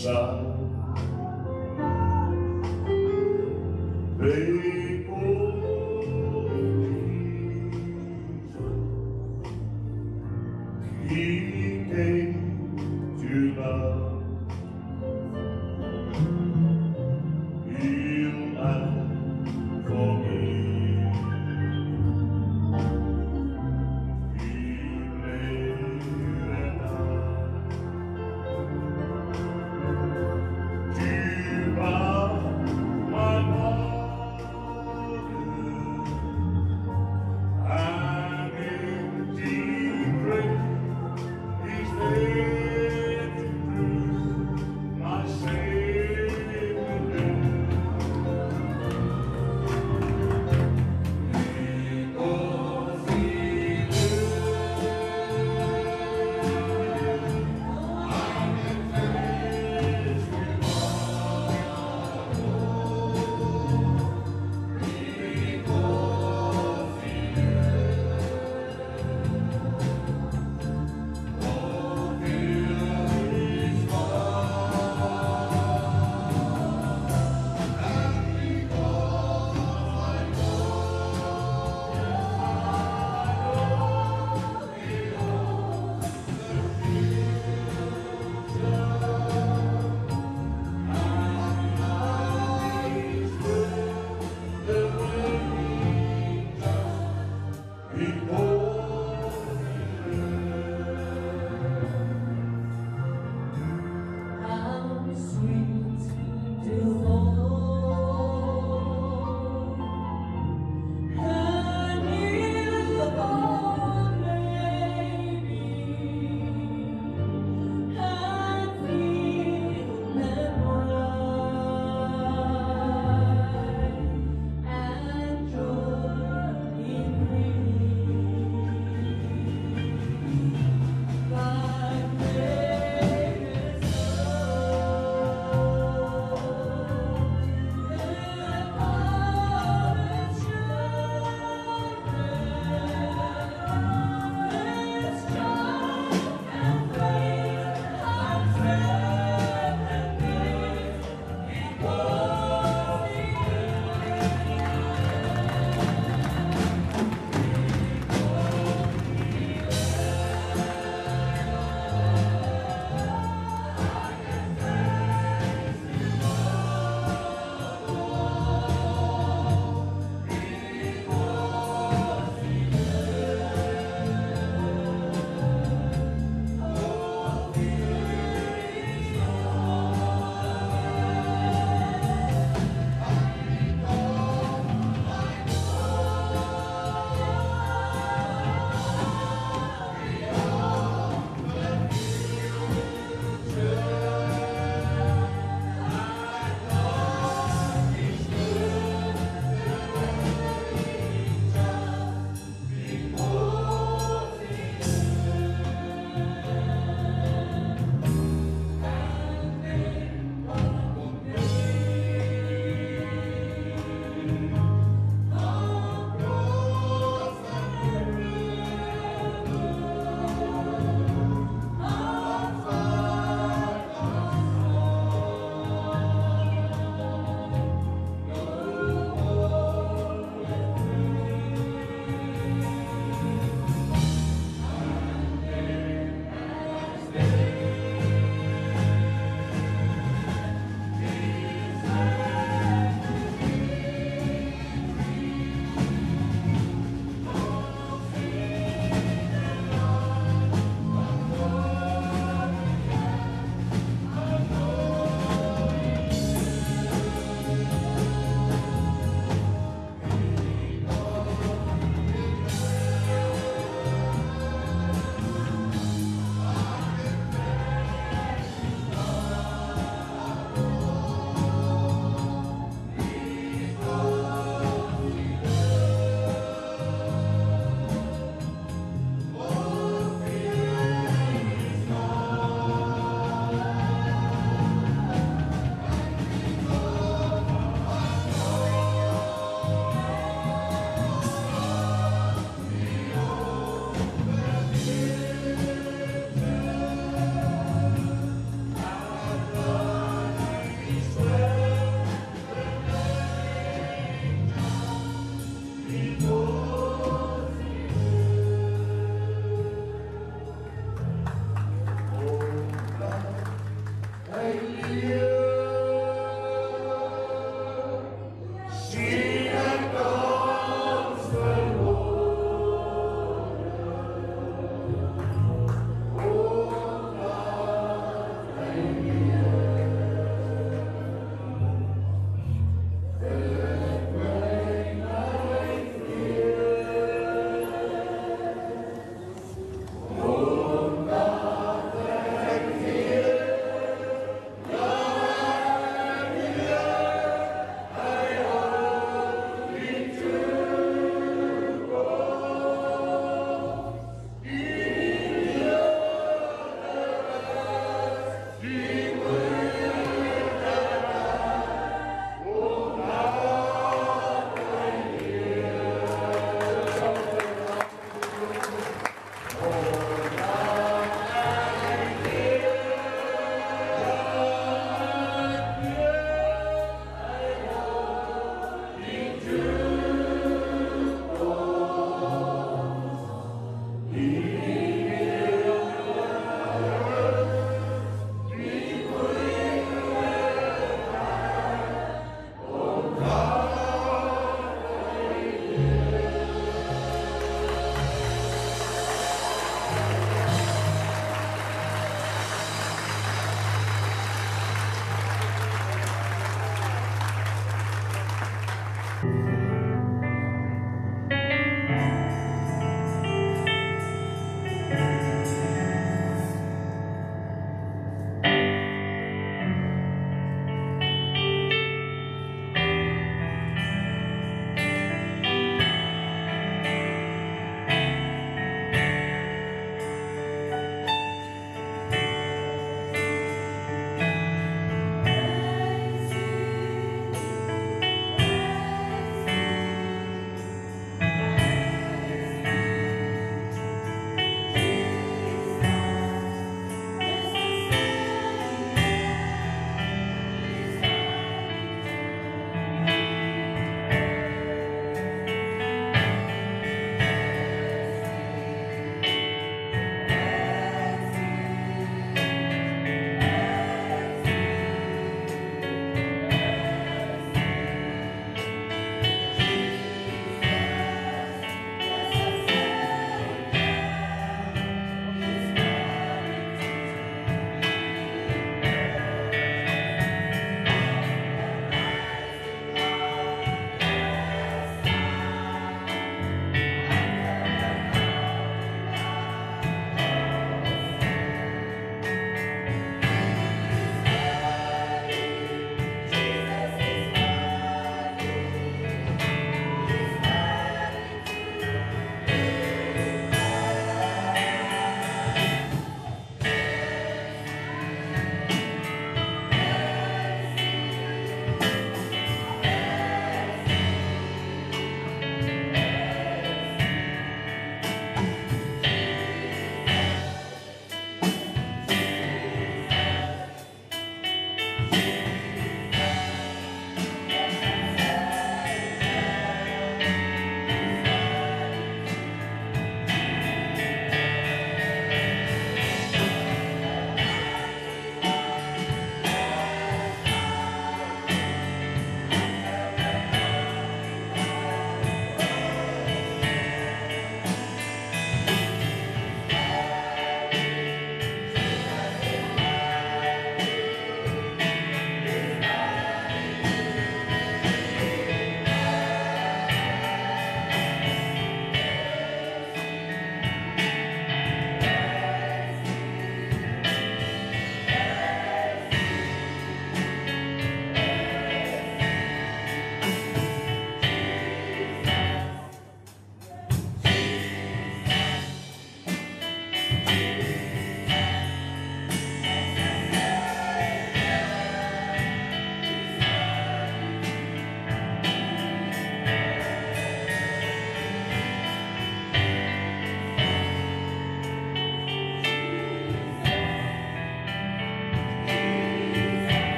side. Faithful Jesus, He came to love, heal and forgive. He lived and died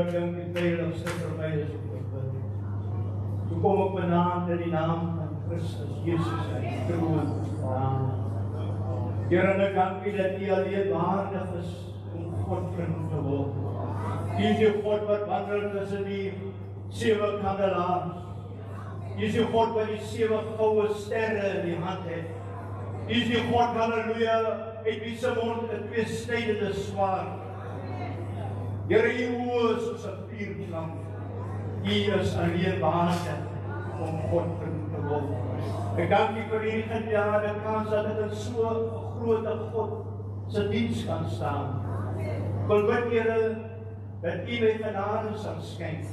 ek dink die veiligste vir my is om te bid. Toe kom ek vanaand in die naam van Christus Jesus uit die troon vandaan. Here, ek dank U dat U alleen waardig is om God genoem te word. U is die God wat wandel tussen die 7 kandelaars. U is die God wat die 7 goue sterre in die hand het. U is die God, halleluja, uit wie se mond 'n tweesnydende swaard. Here, U oë is soos 'n vuurvlam. U is alleen waardig om God genoem te word. Ek dank U vir hierdie genade kans dat ek in so 'n groot God se diens kan staan. Ek wil bid, Here, dat U my genade sal skenk.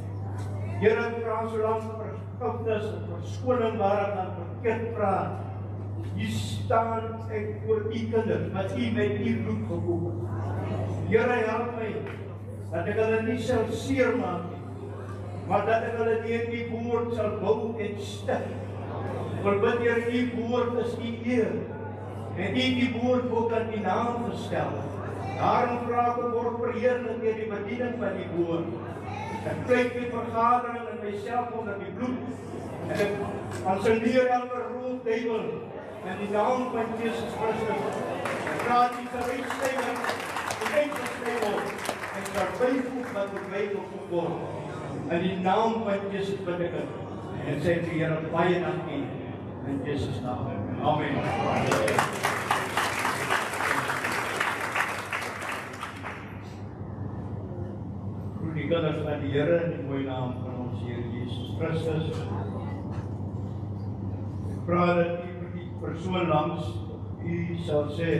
Here, ek vra so lank vergifnis en verskoning waar ek aan verkeerd praat. U staan ek voor U kinders, wat U met U bloed gekoop het. Here, help my, dat ek hulle nie sal seermaak nie, maar dat ek hulle deur U woord sal bou en stig. Ek wil bid, Here, U woord is U eer, en U woord ook aan U naam gestel. Daarom vra ek word verheerlik deur die bediening van die woord. Ek pleit die vergadering en myself onder die bloed. En ek kanselleer elke roep duiwel in die naam van Jesus Christus. Ek vra die gereedstelling, die eindgestel en verbyvoeg wat verbyvoeg word. In die naam van Jesus bid ek het. En sê die Here baie dankie in Jesus naam. Amen. Die kinders van die Here in die mooie naam van ons Here Jesus Christus. Ek vra dat U vir die persoon langs U sal sê,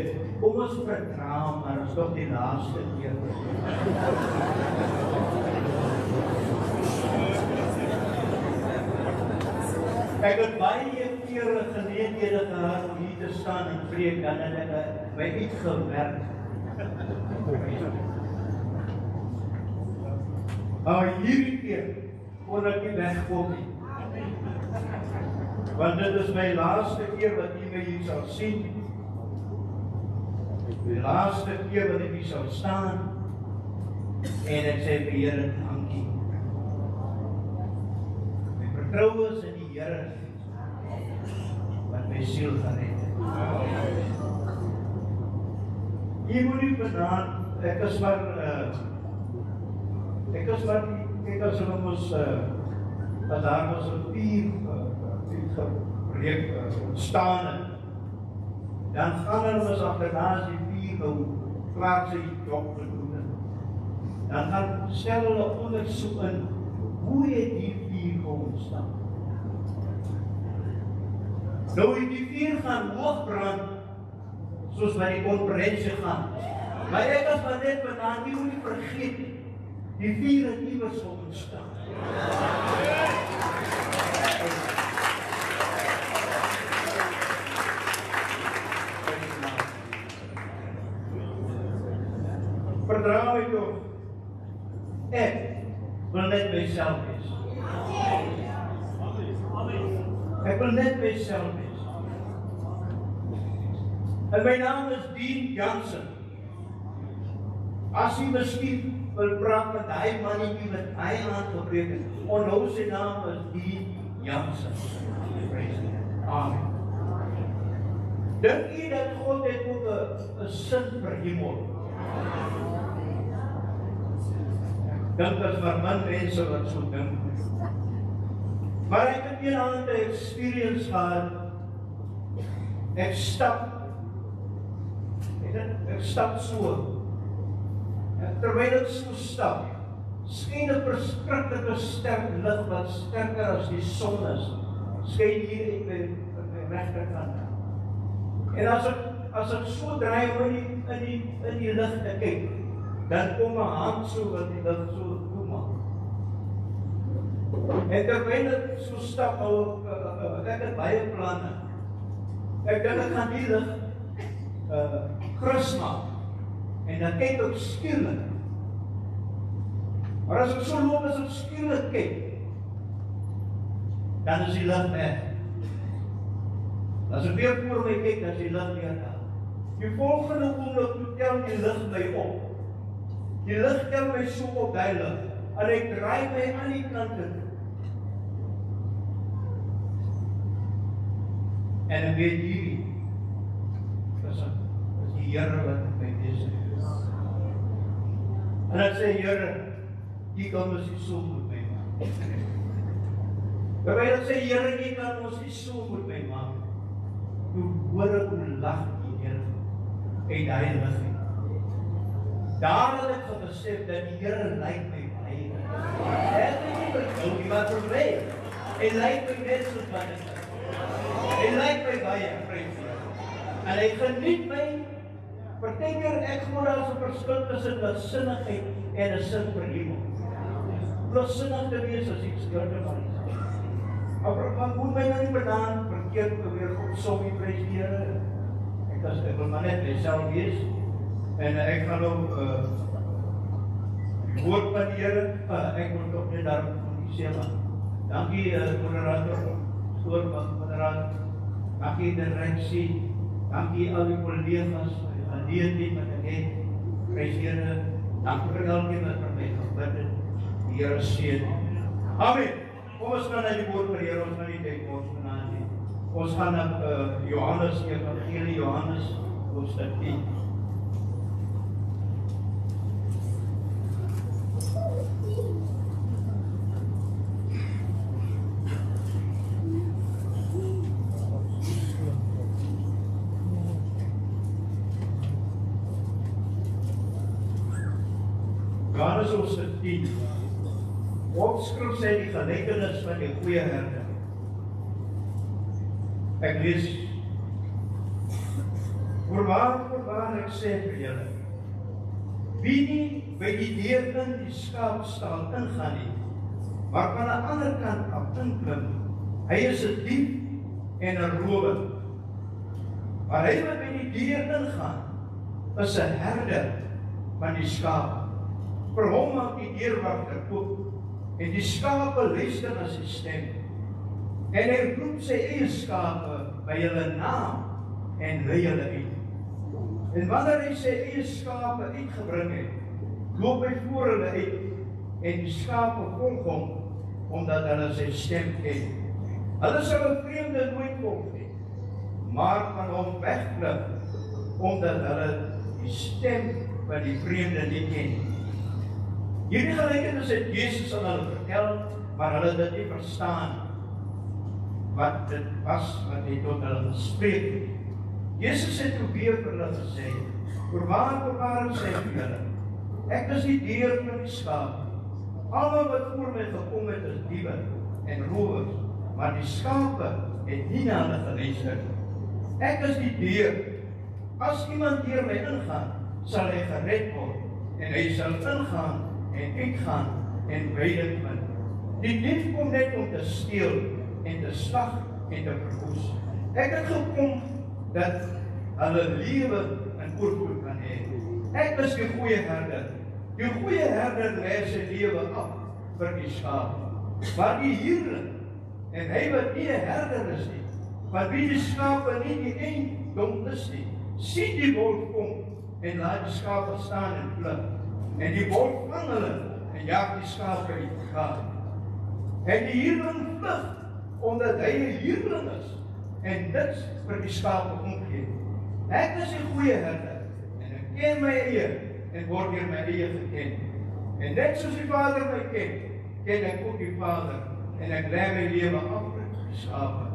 kom ons vertraam, maar ons toch die laaste keer. Ek het baie kere geleenthede gehad om hier te staan en preek, dan het ek by iets gewerk. Maar hierdie keer kon ek nie wegkom nie. Want dit is my laaste keer wat U my hier sal sien. Die laaste keer wat ek hier sal staan. En ek sê vir Here, dankie. My vertroue is in die Here wat my siel gered het. Hier moet ek vandaan, ek is maar kyk as hulle ons, dat daar was 'n vuur ontstaan het, dan gaan hulle ons achterna as die vuur nou klaar sy job gedoen het. Dan gaan stel hulle ondersoek in, hoe het die vuur ontstaan? Nou het die vuur gaan hoogbrand, soos by die konferensie gaan. Maar ek as maar net vandaan, nie moet nie vergeet nie. Die vuur het iewers ontstaan. Vertrouw ek toch, ek wil net myself wees. Ek wil net myself wees. En my naam is Dean Jansen. As jy miskien wil praat met hy mannetjie wat hy aangepreek het, onthou sy naam is Dean Jansen. Amen. Dink jy dat God het ook 'n sin vir hemel? Dink as maar min mense wat so dink. Maar ek het eendag 'n experience gehad. Ek stap so. Terwyl ek so stap, skyn 'n verskriklike sterk lig wat sterker as die son is, skyn hier uit my regterkant. En as ek so draai om in die lig te kyk, dan kom 'n hand so wat die lig so toemaak. En terwyl ek so stap, ek het baie planne. Ek dink ek gaan die lig grus maak. En dan kyk ek skielik. Maar as ek so loop, as ek skielik kyk, dan is die lig weg. As ek weer voor my kyk, dan is die lig weer daar. Die volgende oomblik tel die lig my op. Die lig tel my so op die lig. en ek draai my aan die kant toe. En ek weet hierdie is die Here wat met my besig is. En ek sê, Here, jy kan ons nie so met my maak. Terwyl ek sê, Here, jy kan ons nie so met my maak. Toe hoor ek hoe lag die Here en hy lig nie. Daar het ek besef dat die Here lyk my baie. Ek weet nie vir jou wat probleem. Hy lyk my net soos wat ek is. Hy lyk my baie, vriend. En hy geniet my. Partykeer ek glo daar is 'n verskil tussen lasinnigheid en 'n sin vir iemand. Lasinnig te wees as iets skurde van iets. Maar moet my nou nie bedaan verkeerd probeer opsom die prys die Here. Ek wil maar net myself wees. En ek gaan ook die woord van die Here, ek moet ook net daarom sê, dankie moderator, moderator, dankie direksie, dankie al die collega's, geleentheid wat ek het, prys die Here, dankie vir elkeen wat vir my gebid het, die Here seën. Amen. Kom ons gaan na die woord van die Here, ons gaan nie tyd ons vanaand nie. Ons gaan na Johannes, Evangelie Johannes, hoofstuk 10. Johannes hoofstuk 10. Opskrif sê die gelykenis van die goeie herder. Ek lees: Voorwaar ek sê vir julle, wie nie by die deur in die skaapstal ingaan nie, maar van 'n ander kant af inklim, hy is 'n dief en 'n rower. Maar hy wat by die deur ingaan, is 'n herder van die skaap. Vir hom maak die deurwagter oop, en die skape luister na sy stem. En hy roep sy eie skape by hulle naam en lei hulle uit. En wanneer hy sy eie skape uitgebring het, loop hy voor hulle uit, en die skape volg hom, omdat hulle sy stem ken. Hulle sal 'n vreemde nooit volg nie, maar van hom wegvlug, omdat hulle die stem van die vreemde nie ken nie. Hierdie gelykenis het Jesus aan hulle vertel, maar hulle het dit nie verstaan wat dit was wat hy tot hulle gespreek het. Jesus het toe weer vir hulle gesê: Voorwaar ek sê vir julle, ek is die deur van die skaap. Almal wat voor my gekom het is diewe en rowers, maar die skape het nie na hulle geluister. Ek is die deur. As iemand deur my ingaan, sal hy gered word, en hy sal ingaan en uitgaan en weide vind. Die dief kom net om te steel en te slag en te verwoes. Ek het gekom dat hulle lewe in oorvloed kan hê. Ek is die goeie herder. Die goeie herder lê sy lewe af vir die skaap. Maar die huurling, en hy wat nie 'n herder is nie, van wie die skape nie die eiendom is nie, sien die wolf kom en laat die skape staan en vlug. En die wolf vang hulle en jaag die skape uit mekaar. En die huurling vlug, omdat hy 'n huurling is en niks vir die skape omgee. Ek is die goeie herder en ek ken my eie en word deur my eie geken. En net soos die Vader my ken, ken ek ook die Vader en ek lê my lewe af vir die skape.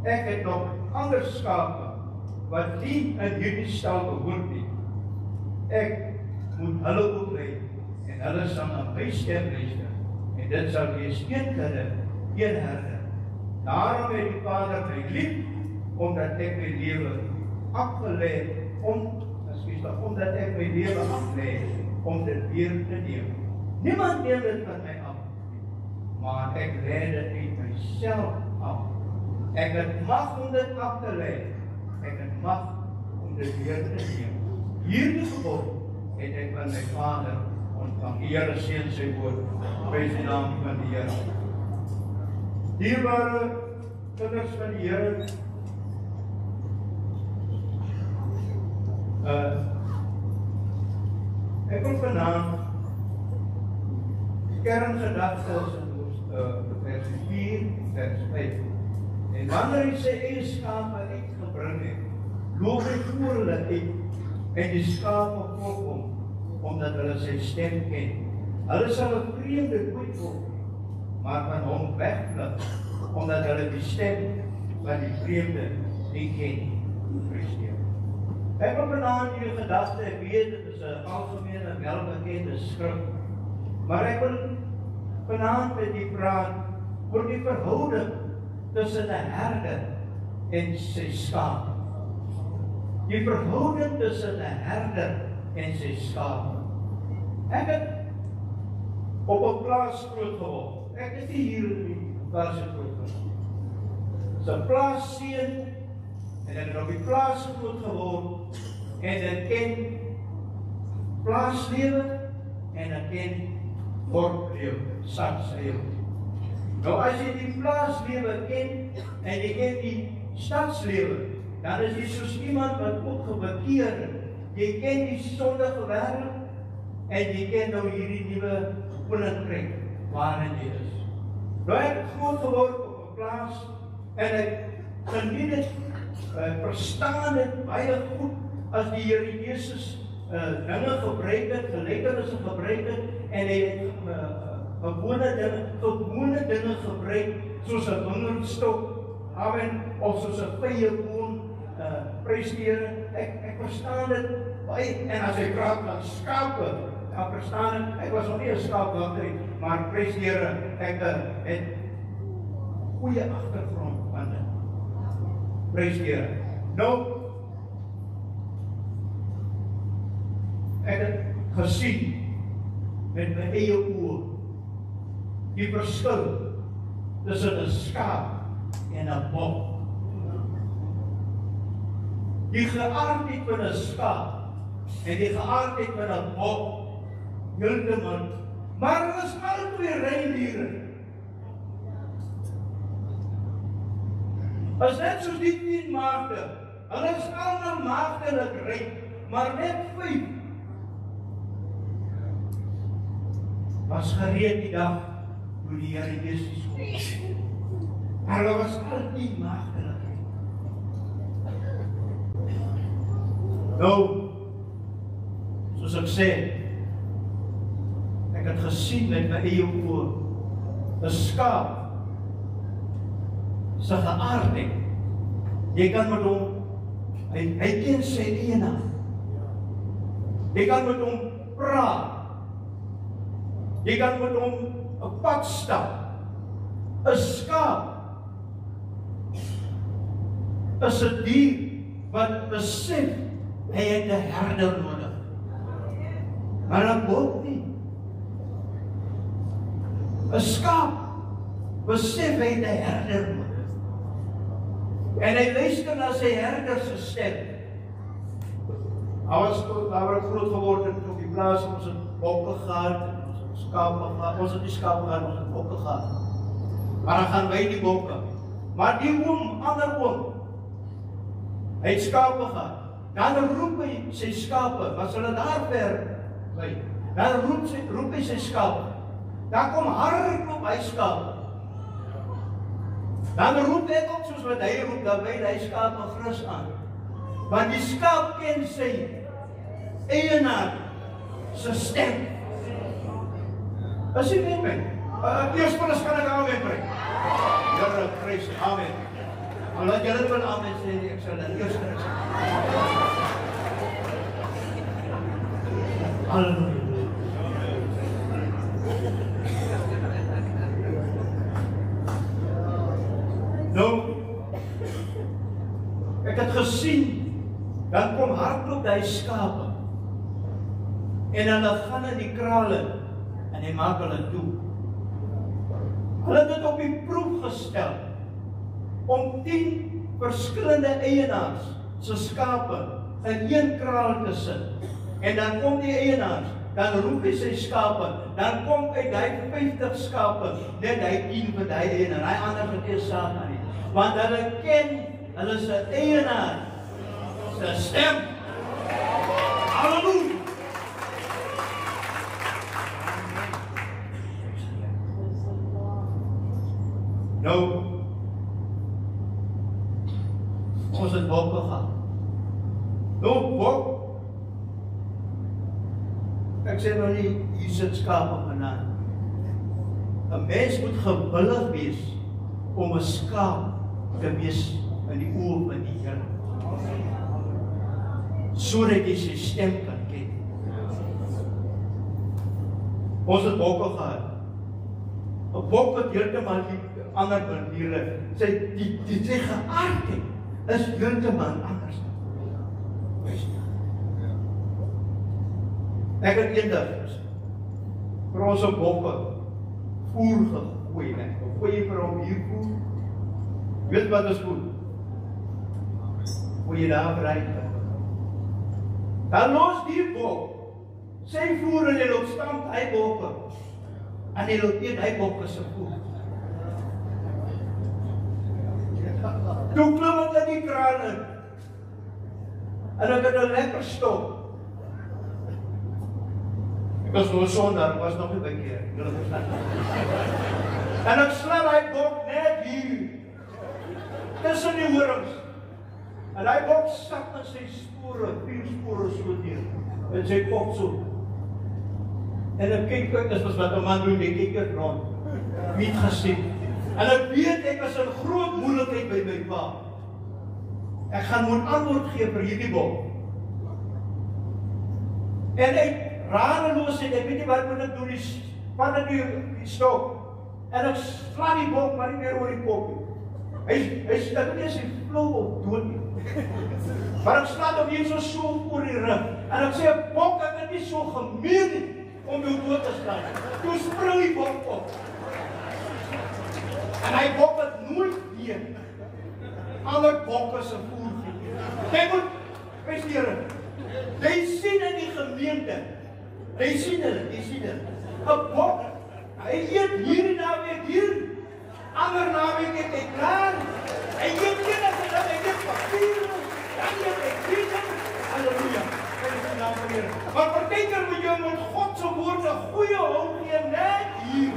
Ek het nog ander skape wat nie in hierdie stal behoort nie. Ek moet hulle ook lei en hulle sal na my stem luister. En dit sal wees een kudde, een herder. Daarom het die Vader my lief, omdat ek my lewe afgelê omdat ek my lewe aflê om dit weer te neem. Niemand neem dit van my af, maar ek lê dit uit myself af. Ek het mag om dit af te lê. Ek het mag om dit weer te neem. Hierdie gebod het ek van my Vader ontvang. Die Here seën sy woord. Prys die naam van die Here. Dierbare kinders van die Here, ek wil vanaand kerngedagte is in vers 4 en vers 5. En wanneer hy sy eie skape uitgebring het, loop hy voor hulle uit, en die skape volg hom, omdat hulle sy stem ken. Hulle sal 'n vreemde nooit volg, maar van hom wegvlug, omdat hulle die stem van die vreemde nie ken. Ek wil vanaand hierdie gedagte, ek weet, dit is 'n algemene welbekende skrif, maar ek wil vanaand met u praat oor die verhouding tussen 'n herder en sy skaap. Die verhouding tussen 'n herder en sy skaap. Ek het op 'n plaas groot geword. Ek is nie hier in die plaas groot geword. Dis 'n plaasseun, en ek het op die plaas groot geword, en ek ken plaaslewe, en ek ken dorplewe, stadslewe. Nou as jy die plaaslewe ken, en jy ken die stadslewe, dan is jy soos iemand wat ook gebekeer het. Jy ken die sondige wêreld, en jy ken nou hierdie nuwe koninkryk waarin jy is. Nou ek het groot geword op 'n plaas, en ek geniet dit, verstaan dit baie goed as die Here Jesus dinge gebruik het, gelykenisse gebruik het, en hy het gewone dinge gebruik, soos 'n wingerdstok, amen, of soos 'n vyeboom, prys die Here. Ek verstaan dit baie, en as hy praat van skape, dan verstaan ek was nog nie 'n skaapwagter nie, maar prys die Here, ek het goeie agtergrond van dit. Prys die Here. Nou, ek het gesien met my eie oë die verskil tussen 'n skaap en 'n bok. Die geaardheid van 'n skaap en die geaardheid van 'n bok, heeltemal, maar hulle is albei reindiere. As net soos die 10 maagde, hulle is almal maagdelik rein, maar net 5 was gereed die dag toe die Here Jesus kom. Hulle was altyd maagdelik. Nou, soos ek sê, ek het gesien met my eie oë, 'n skaap se geaardheid. Jy kan met hom, hy ken sy eienaar. Jy kan met hom praat. Jy kan met hom 'n pad stap. 'n Skaap is 'n dier wat besef hy het 'n herder nodig. Maar 'n bok nie. 'n Skaap besef hy het 'n herder nodig. En hy luister na sy herder se stem. Daar het groot geword het op die plaas, ons het bokke gehad, ons het skape gehad, ons het die skape gehad, ons het bokke gehad. Maar dan gaan wy die bokke. Maar die ander oom, hy het skape gehad. Dan roep hy sy skape, was hulle daar ver by. Dan roep hy sy skape. Dan kom hardloop hy skape. Dan roep hy ook soos wat hy roep, dan wy hy skape grus aan. Want die skaap ken sy eienaar se stem. As jy met my, eers van ons kan ek amen bring. Here, prys, amen. Maar laat julle wel amen sê, ek sal dan eers kan ek sê. Halleluja. Nou, ek het gesien, dan kom hardloop die skape, en hulle gaan in die krale, en hy maak hulle toe. Hulle het dit op die proef gestel, om 10 verskillende eienaars se skape in een kraal te sit. En dan kom die eienaars, dan roep hy sy skape, dan kom uit die 50 skape, net hy 10 vir die eienaar, hy ander gedeer saam aan nie. Want hulle ken, hulle is 'n eienaar, se stem. Halleluja! Nou, ons het bokke gehad. Nou, bok. Ek sê nou nie, hier sit skape vandaan. 'n Mens moet gewillig wees om 'n skaap te wees in die oë van die Here. Sodat jy sy stem kan ken. Ons het bokke gehad. 'n Bok wat heeltemal die ander maniere, sy geaardheid is heeltemal anders. Ek het eendag vir ons bokke voer gegooi, net. Gooi vir hom hier voer. Weet wat is voer? Hoe jy daar bereik. Dan los die bok. Sy voer en hy loop stamp hy bokke. En hy loop eet hy bokke se voer. Toe klim ek in die kraan in. En ek het 'n lekker stop. Ek was nog sonder, was nog nie bekeer. En ek slaan hy bok net hier. Tussen die horings. En hy bok sak in sy spore, 4 spore so deur. En sy kop so. En ek kyk, dis wat 'n man doen, ek kyk rond. Wie het gesien? En ek weet ek was in groot moeilikheid by my pa. Ek gaan moet antwoord gee vir hierdie bok. En ek radeloos en ek weet nie wat moet ek doen, span ek die stok. En ek slaan die bok maar nie meer oor die kop nie. Hy ek nie sy flou op dood nie. Maar ek slaan hom hier so oor die rug. En ek sê, bok, ek het nie so gemeen nie om jou dood te slaan. Toe spring die bok op. En hy bok het nooit weer. Alle bokke se voer gegee. Jy moet, Here, jy sien in die gemeente. Jy sien hulle. 'n Bok, hy eet hier en naweek hier. Ander naweek eet hy klaar. Hy eet enige dag, hy eet papier. Dan eet hy krieken. Halleluja. Prys die naam van die Here. Maar partykeer moet jy met God se woord 'n goeie hou gee net hier.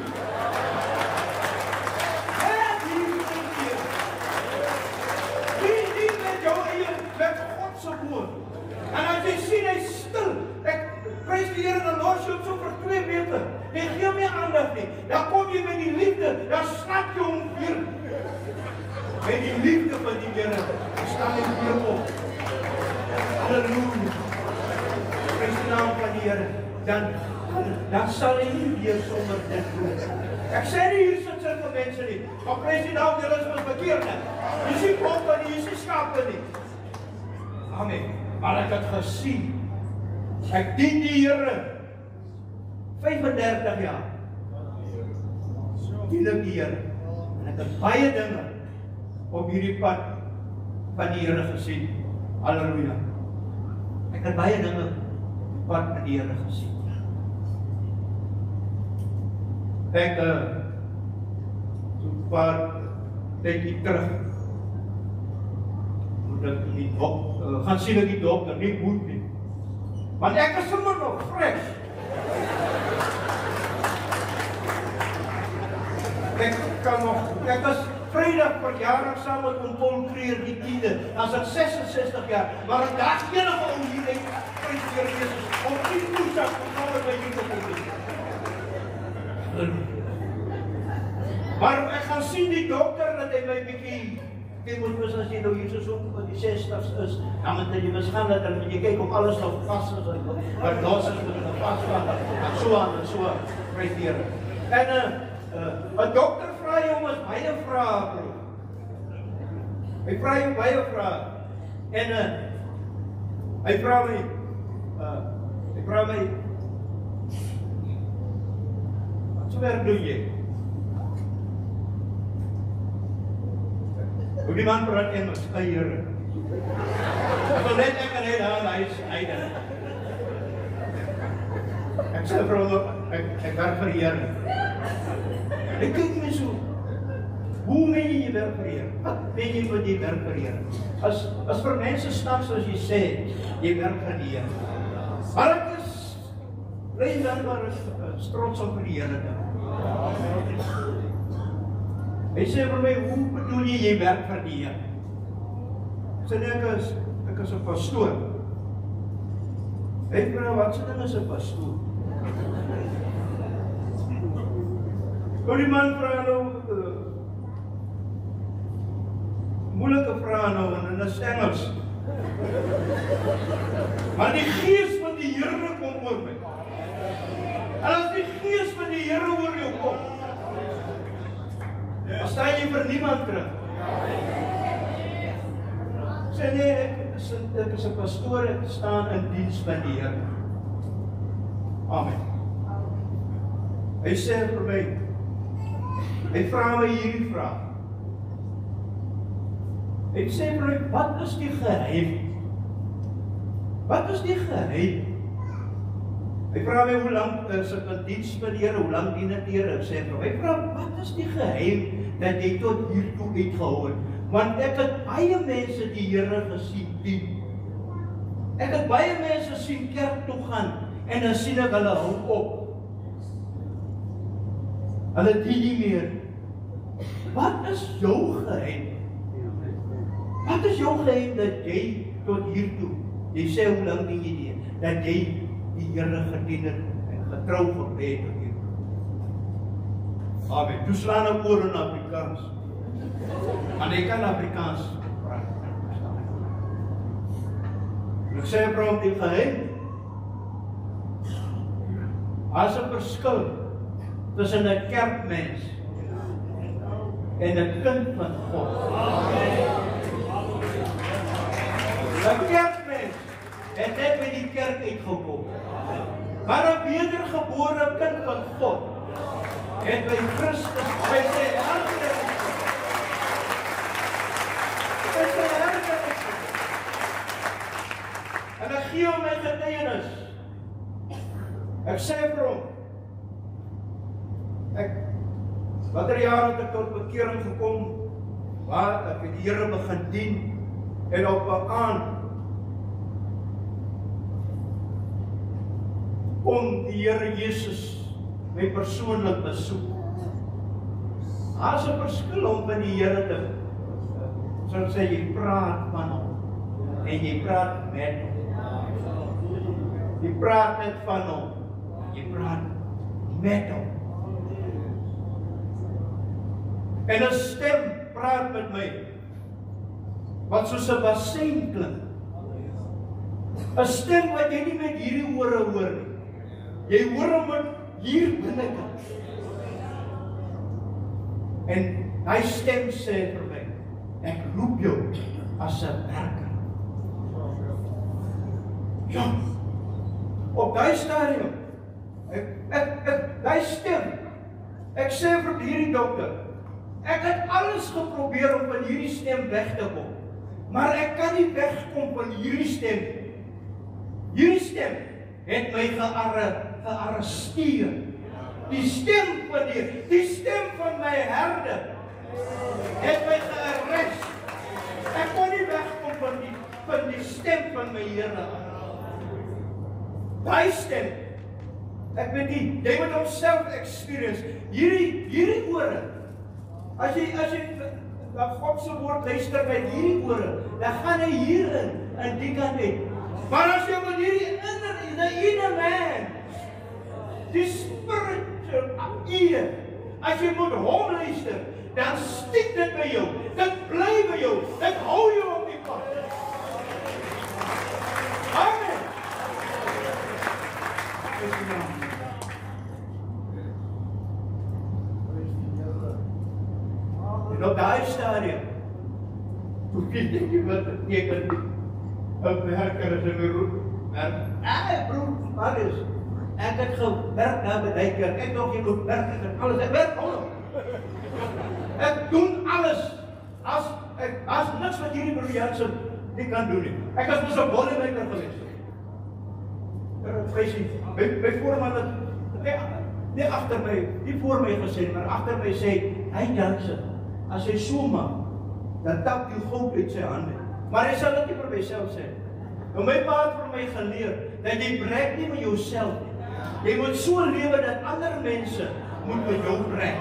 Net hier hier. Nie met jou eie, met God se woord. En as jy sien hy stil, ek prys die Here, dan los jy hom so vir 2 meter. Jy gee meer aandag nie. Dan kom jy met die liefde, dan snap jy hom weer. Met die liefde van die Here, staan jy weer op. Halleluja. Prys die naam van die Here. Dan sal hy nie weer sonder dit doen. Ek sê nie hier sit sulke mense nie. Maar prys die naam, julle is ons bekeerd. Jy sien bokke nie, jy sien skape nie. Amen. Maar ek het gesien. Ek dien die Here 35 jaar. Dien ek die Here. En ek het baie dinge op hierdie pad van die Here gesien. Halleluja. Ek het baie dinge op die pad van die Here gesien. Ek so 'n paar tydjie terug moet ek die gaan sien ek die dokter, nie moet nie. Want ek is sommer nog fresh. Ek was Vrydag verjaardag saam met oom Paul Kreer die 10de. Dan is ek 66 jaar. Maar ek daag enige ou hier uit prys die Here Jesus om nie toesak om nader by die te kom. Maar ek gaan sien die dokter dat hy my bietjie jy moet mos as jy nou hier so op die 60's is, dan moet jy misgaan dat jy kyk of alles nog vas is, maar los is met 'n vasvat, en so aan, prys die Here. En 'n dokter vra jy om as baie vrae. Hy vra jou baie vrae. En hy vra my, wat so werk doen jy? Hoe die man praat Engels, Here. Ek wil net ek en hy daar, hy is einde. Ek sê vir hom, ek werk vir die Here. Ek kyk my so, hoe meen jy werk vir die Here? Wat meen jy wat jy werk vir die Here? As vir mense snaps as jy sê, jy werk vir die Here. Maar ek is, trots om vir die Here te. Hy sê vir my, hoe bedoel jy werk vir die Here? Sê nee, ek is 'n pastoor. Hy vra, wat se ding is 'n pastoor? Nou die man vra nou, moeilike vrae nou, en dit is Engels. Maar die gees van die Here kom oor my. En as die gees van die Here oor jou kom, dan staan jy vir niemand terug. Sê nee, ek is 'n pastoor, ek staan in diens van die Here. Amen. Hy sê vir my, hy vra my hierdie vraag. Hy sê vir my, wat is die geheim? Wat is die geheim? Hy vra my, hoe lank is ek in diens van die Here, hoe lank dien ek die Here? Ek sê vir my, hy vra, wat is die geheim dat jy tot hiertoe uitgehou het? Want ek het baie mense die Here gesien dien. Ek het baie mense sien kerk toe gaan, en dan sien ek hulle hou op. Hulle dien nie meer. Wat is jou geheim? Wat is jou geheim dat jy tot hiertoe, jy sê hoe lang dien jy die, dat jy die Here gedien het en getrou gebly het tot hiertoe? Amen. Toe slaan ek oor in Afrikaans. Want ek kan Afrikaans praat. Ek sê vir hom die geheim. As 'n verskil tussen 'n kerkmens en 'n kind van God. 'n kerkmens het net by die kerk uitgekom. Maar 'n wedergebore kind van God het by Christus by sy harte. En ek gee hom my getuienis. Ek sê vir hom, watter jaar het ek tot bekering gekom, waar ek die Here begin dien, en op 'n aand kom die Here Jesus my persoonlik besoek. Daar's 'n verskil om met die Here te, soos sê, jy praat van hom, en jy praat met hom. Jy praat net van hom, jy praat met hom. En 'n stem praat met my, wat soos 'n bassein klink. 'n stem wat jy nie met hierdie ore hoor nie. Jy hoor hom met hier binnekant. En hy stem sê vir my, ek roep jou as 'n werker. Ja, op daai stadium, daai stem, ek sê vir hierdie dokter, ek het alles geprobeer om van hierdie stem weg te kom, maar ek kan nie wegkom van hierdie stem. Hierdie stem het my gearresteer. Die stem van my herde het my gearrest. Ek kon nie wegkom van die stem van my Here. Daai stem, ek weet nie, jy moet homself experience. Hierdie ore, as jy na God se woord luister met hierdie ore, dan gaan hy hierin en die kant uit. Maar as jy met hierdie inner man, die spiritual ear, as jy moet hom luister, dan stiek dit by jou, dit bly by jou, dit hou jou op die pad. Amen. En op daai stadium, toe weet ek nie wat beteken nie. 'n werker is in my roep. Broer, Marius, ek het gewerk na by die kerk. Ek nog nie moet werk en alles. Ek werk al. Ek doen alles. As niks wat hierdie broer Jansen nie kan doen nie. Ek was mos 'n bollemaker geweest. By voorman het nie agter my, nie voor my gesê, maar agter my sê, hy Jansen, as hy so maak, dan tap die goud uit sy hande. Maar hy sal dit nie vir myself sê. En my pa het vir my geleer, dat jy breek nie met jouself nie. Jy moet so lewe dat ander mense moet met jou breek.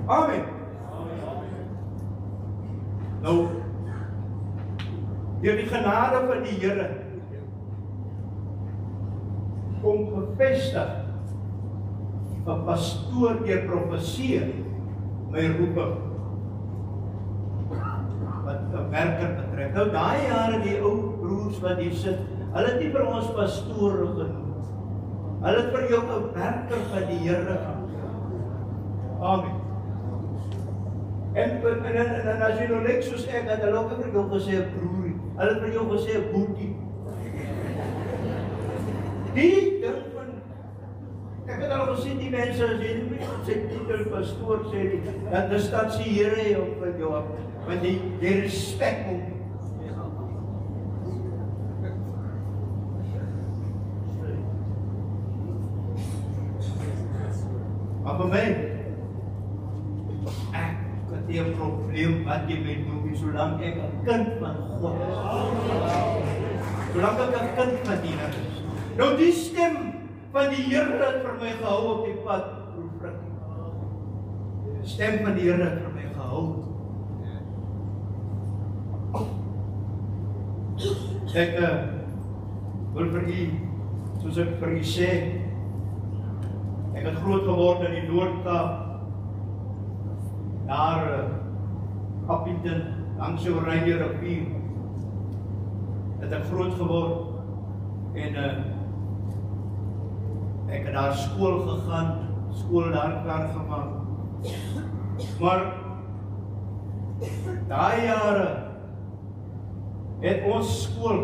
Amen. Nou, deur die genade van die Here kom bevestig 'n pastoor deur profeseer my roeping wat 'n werker betref. Nou daai jare die ou broers wat hier sit, hulle het nie vir ons pastore genoem. Hulle het vir jou 'n werker van die Here genoem. Amen. En as jy nou net soos ek, het hulle ook vir jou gesê 'n broerie. Hulle het vir jou gesê 'n boetie. Die ding van, ek het al gesien die mense, as jy nie sê titel pastoor sê nie, dan distansieer die Here jou van jou af, want die respek hom. Maar vir my, ek het nie 'n probleem wat jy met noem, solank ek 'n kind van God is. Solank ek 'n kind van die Here is. Nou die stem van die Here het vir my gehou op die pad, broer. Die stem van die Here het vir my gehou. Ek wil vir u, soos ek vir u sê, ek het groot geword in die Noord-Kaap, daar Appington, langs die Oranje rivier, het ek groot geword, en ek het daar skool gegaan, skool daar klaar gemaak. Maar daai jare het ons skool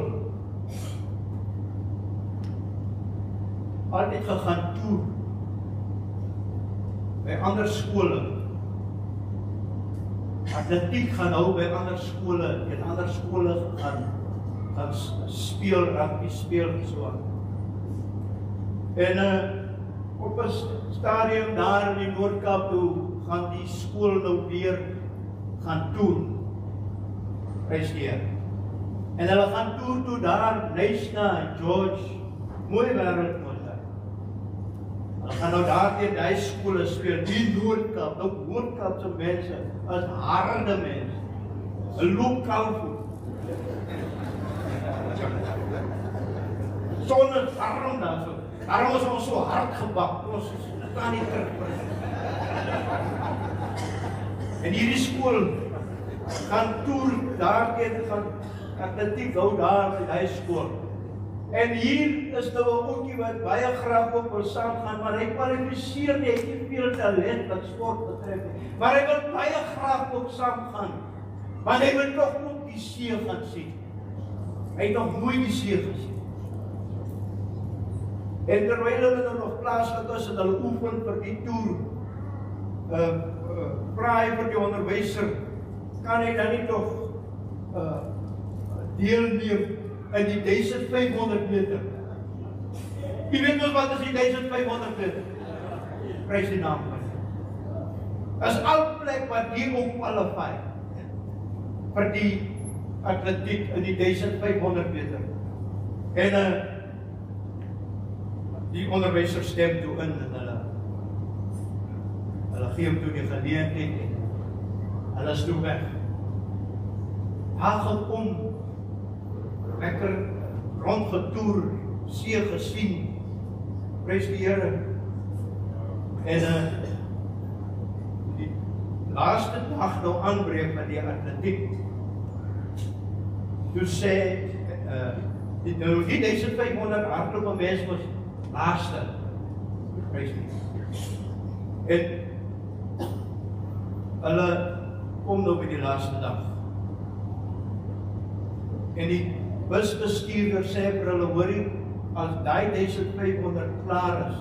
altyd gegaan toe by ander skole. Atletiek gaan hou by ander skole, en ander skole gaan speel, rugby speel en so aan. En op 'n stadium daar in die Noord-Kaap toe gaan die skool nou weer gaan toer. Prys die Here. En hulle gaan toer toe daar, Leicester en George, mooi wêreld mooi daar. Hulle gaan nou daar teen die skole speel, die Noord-Kaap, nou Noord-Kaapse mense, as harde mense. Hulle loop kalfoe. Sonder warm daar so. Daarom is ons so hard gebak, ons kan nie terugbring. En hierdie skool gaan toer daarteen, gaan atletiek hou daar by die skool. En hier is nou 'n ouetjie wat baie graag ook wil saamgaan, maar hy kwalifiseer nie, hy het nie veel talent wat sport betref nie. Maar hy wil baie graag ook saamgaan, want hy wil tog ook die see gaan sien. Hy het nog nooit die see gesien. En terwyl hulle nog plaaslik is, en hulle oefen vir die toer, vra hy vir die onderwyser, kan hy dan nie toch deelneem in die 1500 meter? Jy weet ons wat is die 1500 meter? Prys die naam van. Is al plek wat die ook qualify vir die atletiek in die 1500 meter. En die onderwyser stem toe in, en hulle gee hom toe die geleentheid, en hulle is toe weg. Daar gekom, lekker rondgetoer, see gesien, prys die Here. En die laaste dag nou aanbreek met die atletiek, toe sê, die 1500 hardloop mens was laaste, prys die. En hulle kom nou by die laaste dag. En die busbestuurder sê vir hulle, hoorie, as die 1500 klaar is,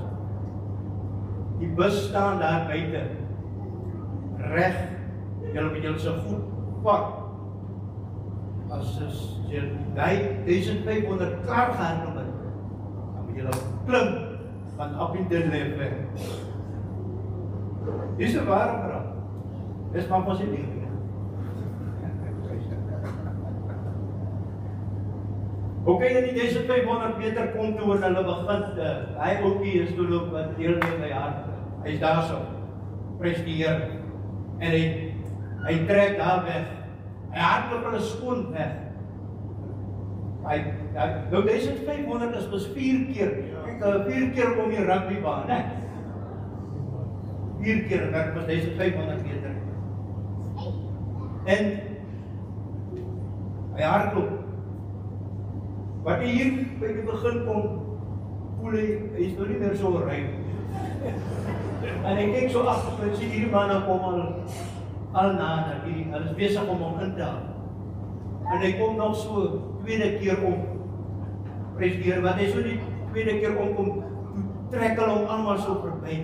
die bus staan daar buite, reg, julle moet julle so goed pak, as jy die 1500 klaar gehardloop het, dan moet julle klim, van Appington leef weg. Dis 'n ware verhaal. Dis maar positief. Oké, in die 1500 meter kom toe en hulle begin, hy oukie is toe loop wat deelneem by hart. Hy is daar so, prys die Here. En hy trek daar weg. Hy hardloop hulle skoon weg. Nou 1500 is dus 4 keer. Kyk, 4 keer om die rugbybaan, né? 4 keer werk was 1500 meter. En hy hardloop. Wat hy hier by die begin kom, voel hy is nou nie meer so ryk. En hy kyk so agter, sien hierdie manne kom al nader, hulle is besig om hom in te haal. En hy kom nog so tweede keer om, prys die Here, wat hy so die tweede keer omkom, toe trek hulle hom almal so verby.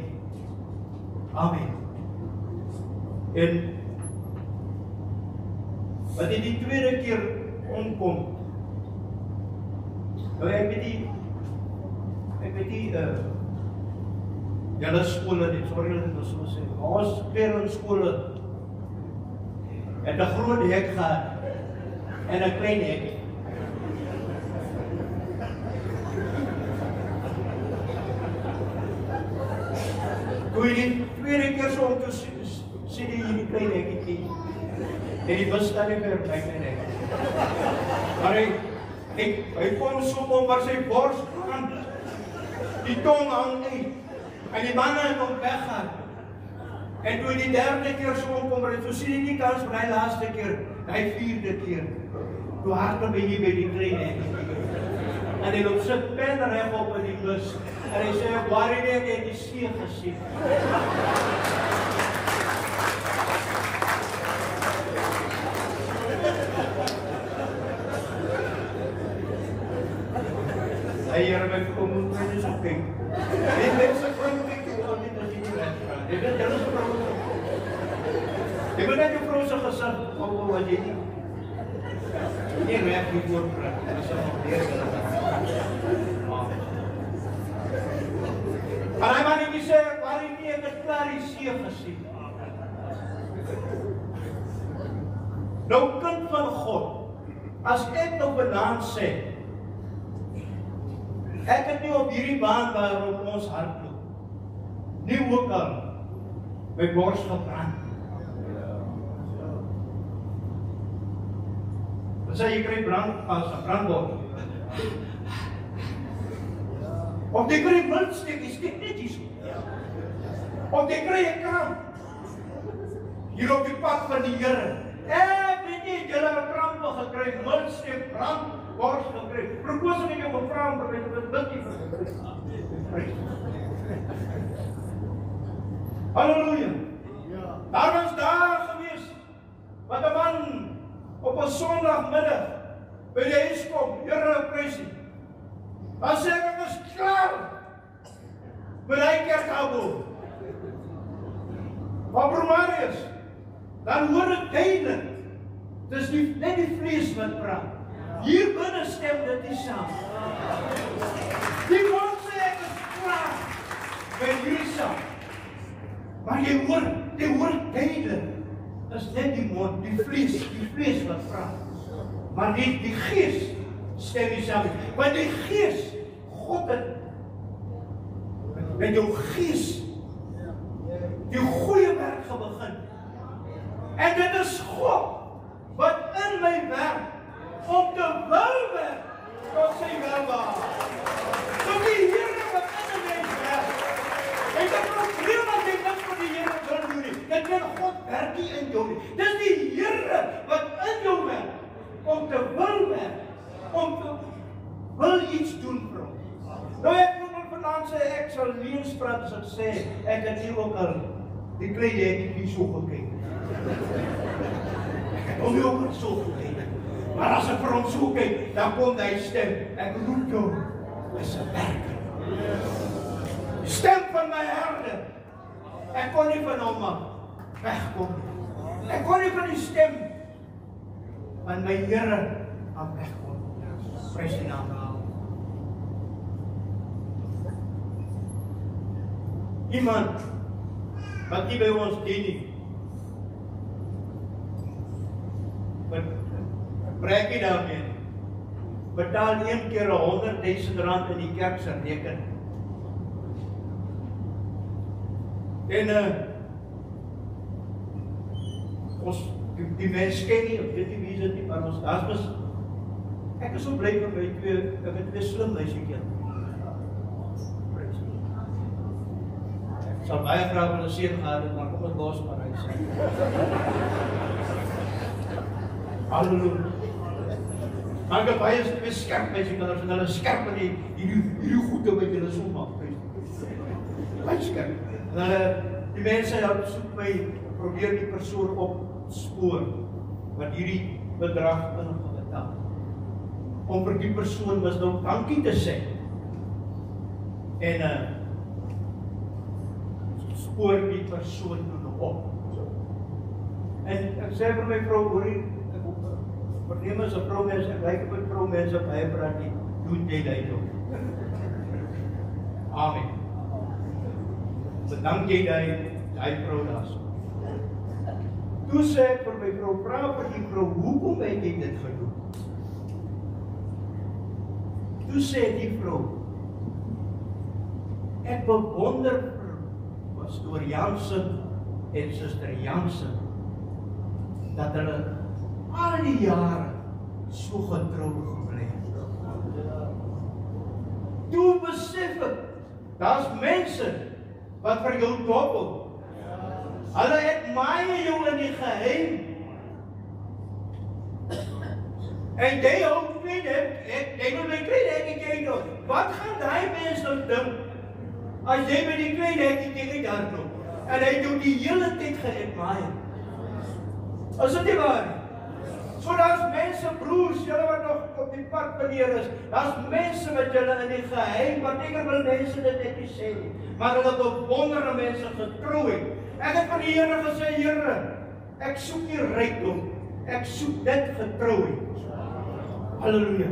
Amen. En wat hy die tweede keer omkom, nou ek weet die julle skole, sorry dat ek dit so sê, ons kleer in skole, het 'n groot hek gehad, en 'n klein hek. Toe jy die tweede keer so om te sien jy hierdie klein hekkie, en die bus staan nie meer op my klein hek. Maar hy kom so om waar sy bors aan, die tong hang uit, en die manne het hom weggaan. En toe die derde keer so omkom, toe sien hy nie kans vir hy laaste keer, hy vierde keer. Toe hardloop hy hier by die klein hekkie. En hy loop sit pen reg op in die bus. En hy sê, waar het jy die see gesien? Hy Here, my kom moet my so kyk. Die mense kom kyk hoe dit as jy nie reg gaan. Jy weet hulle is vrou. Jy moet net jou vrou se gesig op wat jy nie. Nie reg nie voorpraat. Dit is nog meer hulle. Maar hy man nie sê, waar hy nie, ek het klaar die see gesien. Nou kind van God, as ek nou vanaand sê, ek het nie op hierdie baan waarop ons hardloop, nie ook al my bors gebrand. Wat sê jy kry brandbord? Of jy kry wildsteek, steek net hier so. Of jy kry 'n kramp. Hier op die pad van die Here. Ek weet nie, julle het 'n kramp gekry, wildsteek, brand, bors gekry. Propos ek jou gevra om te bid vir. Halleluja. Daar was daar gewees, wat 'n man op 'n Sondagmiddag by die huis kom, Here prys U. Dan sê ek is klaar met die kerkabel. Maar broer Marius, dan hoor ek duidelik, dis net die vlees wat praat. Hier binne stem dit nie saam. Die mond sê ek is klaar met hierdie saam. Maar jy hoor duidelik, dis net die mond, die vlees wat praat. Maar die gees stem nie saam. Want die gees, God het met jou gees die goeie werk begin. En dit is God wat in my werk om te wil werk tot sy welbehaag. So die Here wat in my werk. En die probleem wat jy niks vir die Here wil doen nie. Dit kan God werk nie in jou nie. Dis die Here wat in jou werk om te wil werk, om te wil iets doen vir ons. Nou ek moet vanaand sê, ek sal leens praat as ek sê, ek het hier ook al die klein hekkie so gekyk. Ek het hom ook al so gekyk. Maar as ek vir hom so kyk, dan kom hy stem, ek roep jou, is 'n werker. Die stem van my herde, ek kon nie van hom wegkom. Ek kon nie van die stem van my Here af wegkom. Prys die naam van iemand wat nie by ons dien nie. Wat breek jy daarmee? Betaal een keer R100.000 in die kerk se rekening. En die mens ken nie, of weet nie wie is dit nie, maar ons, ek is so bly vir my twee slim meisiekind. Ek sal baie graag met 'n seun gehad het, maar kom ons los maar hy sê. Halleluja. Maar ek het baie skerp meisiekinders en hulle skerp in hierdie goede wat julle so maak. Baie skerp. En hulle, die mense soek my, probeer die persoon opspoor wat hierdie bedrag ingebetaal. Om vir die persoon was nou dankie te sê. En spoor die persoon toe op. En ek sê vir my vrou, hoorie, vernemers of vrouwmense, ek lyk op die vrouwmense baie praat nie, doen jy dit ook. Amen. Bedank jy die vrou daar so. Toe sê ek vir my vrou, vra vir die vrou, hoekom het jy dit gedoen? Toe sê die vrou, ek bewonder vir Pastoor Jansen en Suster Jansen, dat hulle al die jare so getrou gebly het. Toe besef ek, daar's mense wat vir jou dobbel. Hulle het maai jou in die geheim. En jy hou klein, ek wil my klein hekkie doen. Wat gaan die mens nou dink, as jy met die klein hekkie hardloop, en hy doen die hele tyd geadmire? Is dit nie waar? So daar's mense, broers, julle wat nog op die pad beneer is, daar's mense met julle in die geheim, wat ek wil mense dit net nie sê nie, maar hulle bewonderde mense getrou het. Ek het van die Here gesê, Here, ek soek nie rykdom, ek soek dit getrouheid. Halleluja.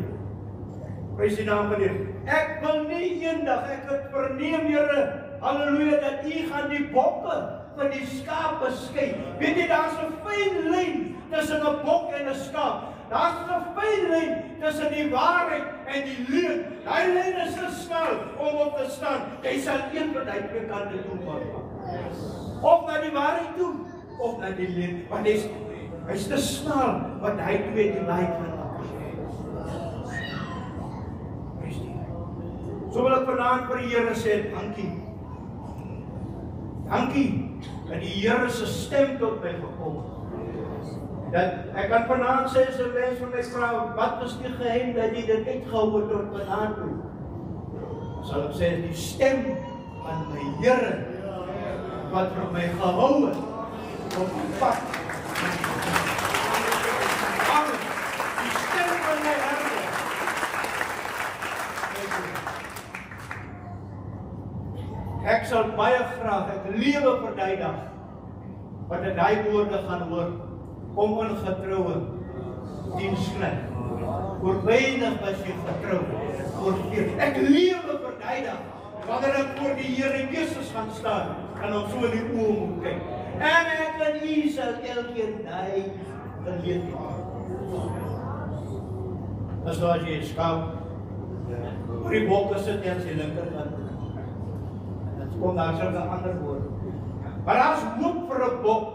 Prys die naam van die Here. Ek wil nie eendag, ek het verneem, Here, halleluja, dat U gaan die bokke van die skape skei. Weet jy, daar's 'n fyn lyn tussen 'n bok en 'n skaap. Daar's 'n fyn lyn tussen die waarheid en die leuen. Daai lyn is te smal om op te staan. Jy sal een van die twee kante toe gaan. Of na die waarheid toe, of na die leuen. Want hy's te smal, want hy twee die lyn van so wil ek vanaand vir die Here sê, dankie. Dankie, dat die Here se stem tot my gekom het. Dat ek kan vanaand sê, as 'n mens van my vra, wat is die geheim dat jy dit uitgehou het tot vanaand toe? Sal ek sê, die stem van my Here, wat vir my gehou het, op die pad. Amen. Die stem van my Here. Ek sal baie graag, ek lewe vir die dag, wat in die woorde gaan hoor, om ongetroue diensknegt. Voor weinig was jy getrou, voor veel. Ek lewe vir die dag, wanneer ek voor die Here Jesus gaan staan, en hom so in die oë moet kyk. En ek en U sal elkeen die geleentheid. As waar jy skaap, oor die bokke sit en sy linkerkant. Kom daar sal 'n ander woord. Maar daar's hoop vir 'n bok.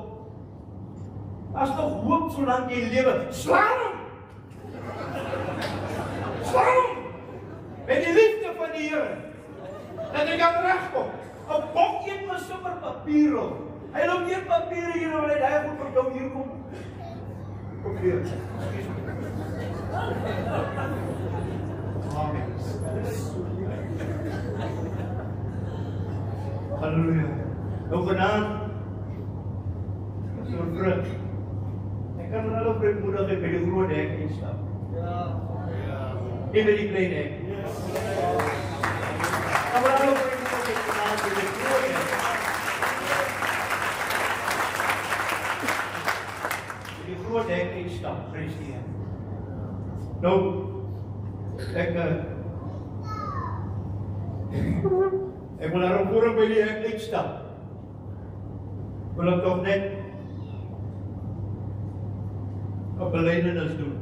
Daar's nog hoop solank jy lewe. Slaan hom! Slaan hom! Met die liefde van die Here. Dat hy kan regkom. 'n Bok eet maar sommer papier op. Hy loop hier papier hier en hy goed vir jou hier kom. Kom hier. Amen. Halleluja. Nou vanaand, so vrug, ek kan hulle vrymoedig by die groot hek instap. Nie by die klein hek. Maar hulle vrymoedig vanaand by die groot hek. By die groot hek instap, prys die Here. Nou, ek wil daarom voor by die hek uitstap. Wil ek toch net 'n belydenis doen.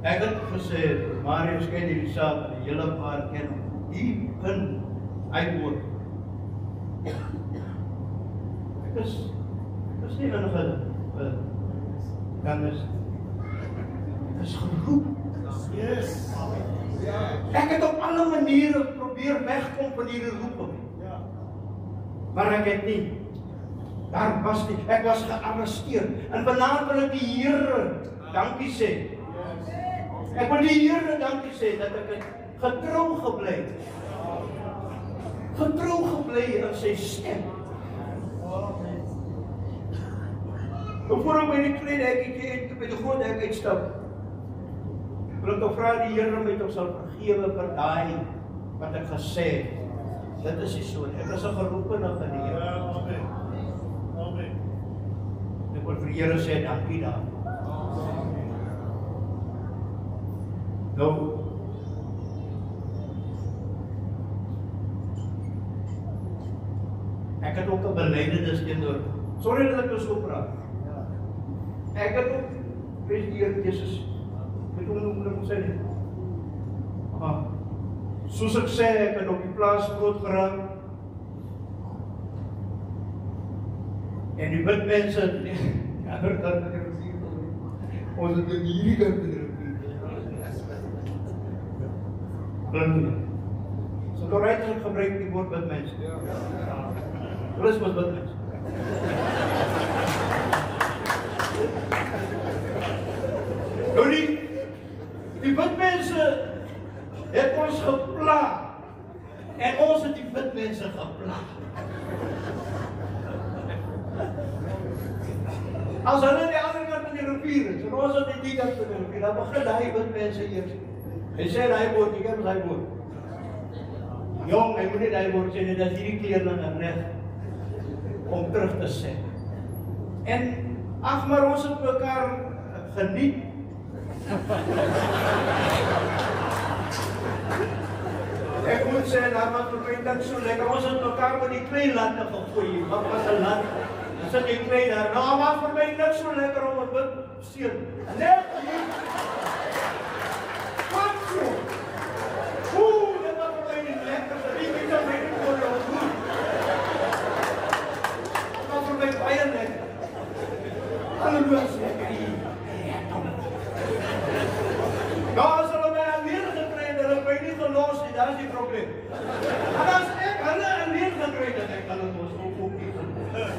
Ek het gesê, Marius ken hierdie saak, die hele paar ken hom. Die in hy woord. Ek is Dis nie nog dan is geroep. Yes. Ek het op alle maniere probeer wegkom van hierdie roeping. Maar ek het nie. Daar was nie. Ek was gearresteer. En vanaand wil ek die Here dankie sê. Ek wil die Here dankie sê dat ek getrou gebly het. Getrou gebly aan sy stem. Voor ek by die klein hekkie en by die groot hek uitstap, wil ek vra die Here met ons sal vergewe vir daai wat ek gesê het. Dit is nie so. Ek is 'n geroepene van die Here. Amen. Amen. Ek wil vir die Here sê dankie daarvoor. Nou, ek het ook 'n belydenis teenoor. Sorry dat ek so praat. Ek het ook prys die Here Jesus. Ek moet hom sê nie. Soos ek sê, ek het op die plaas groot geraak. En die wit mense, ons het in hierdie kant gedruk. So correct as ek gebruik die woord wit mense. Hulle is wat wit mense. Nou die wit mense het ons geplaag en ons het die wit mense geplaag. As hulle die ander kant van die rivier is, en ons het die kant van die rivier, dan begin die wit mense eers. Hy sê die woord, jy ken die woord. Jong, hy moet nie die woord sê, nie, dat hierdie kleerlinge reg om terug te sê. En ag, maar ons het mekaar geniet. Ek moet sê, daar was vir my dit so lekker. Ons het mekaar met die klein lande gegooi. Wat was 'n land? Ons het die klein daar. Nou was vir my dit so lekker om 'n wit seun. Net hier. Wat so? Dit was vir my nie lekker. Ek weet nie my nie voor jou goed. Dit was vir my baie lekker. Halleluja, lekker hier. Nou, as hulle my alleen gekry en hulle my nie gelos nie, dat is die probleem. En as ek hulle alleen gekry het, ek hulle mos ook nie gelos.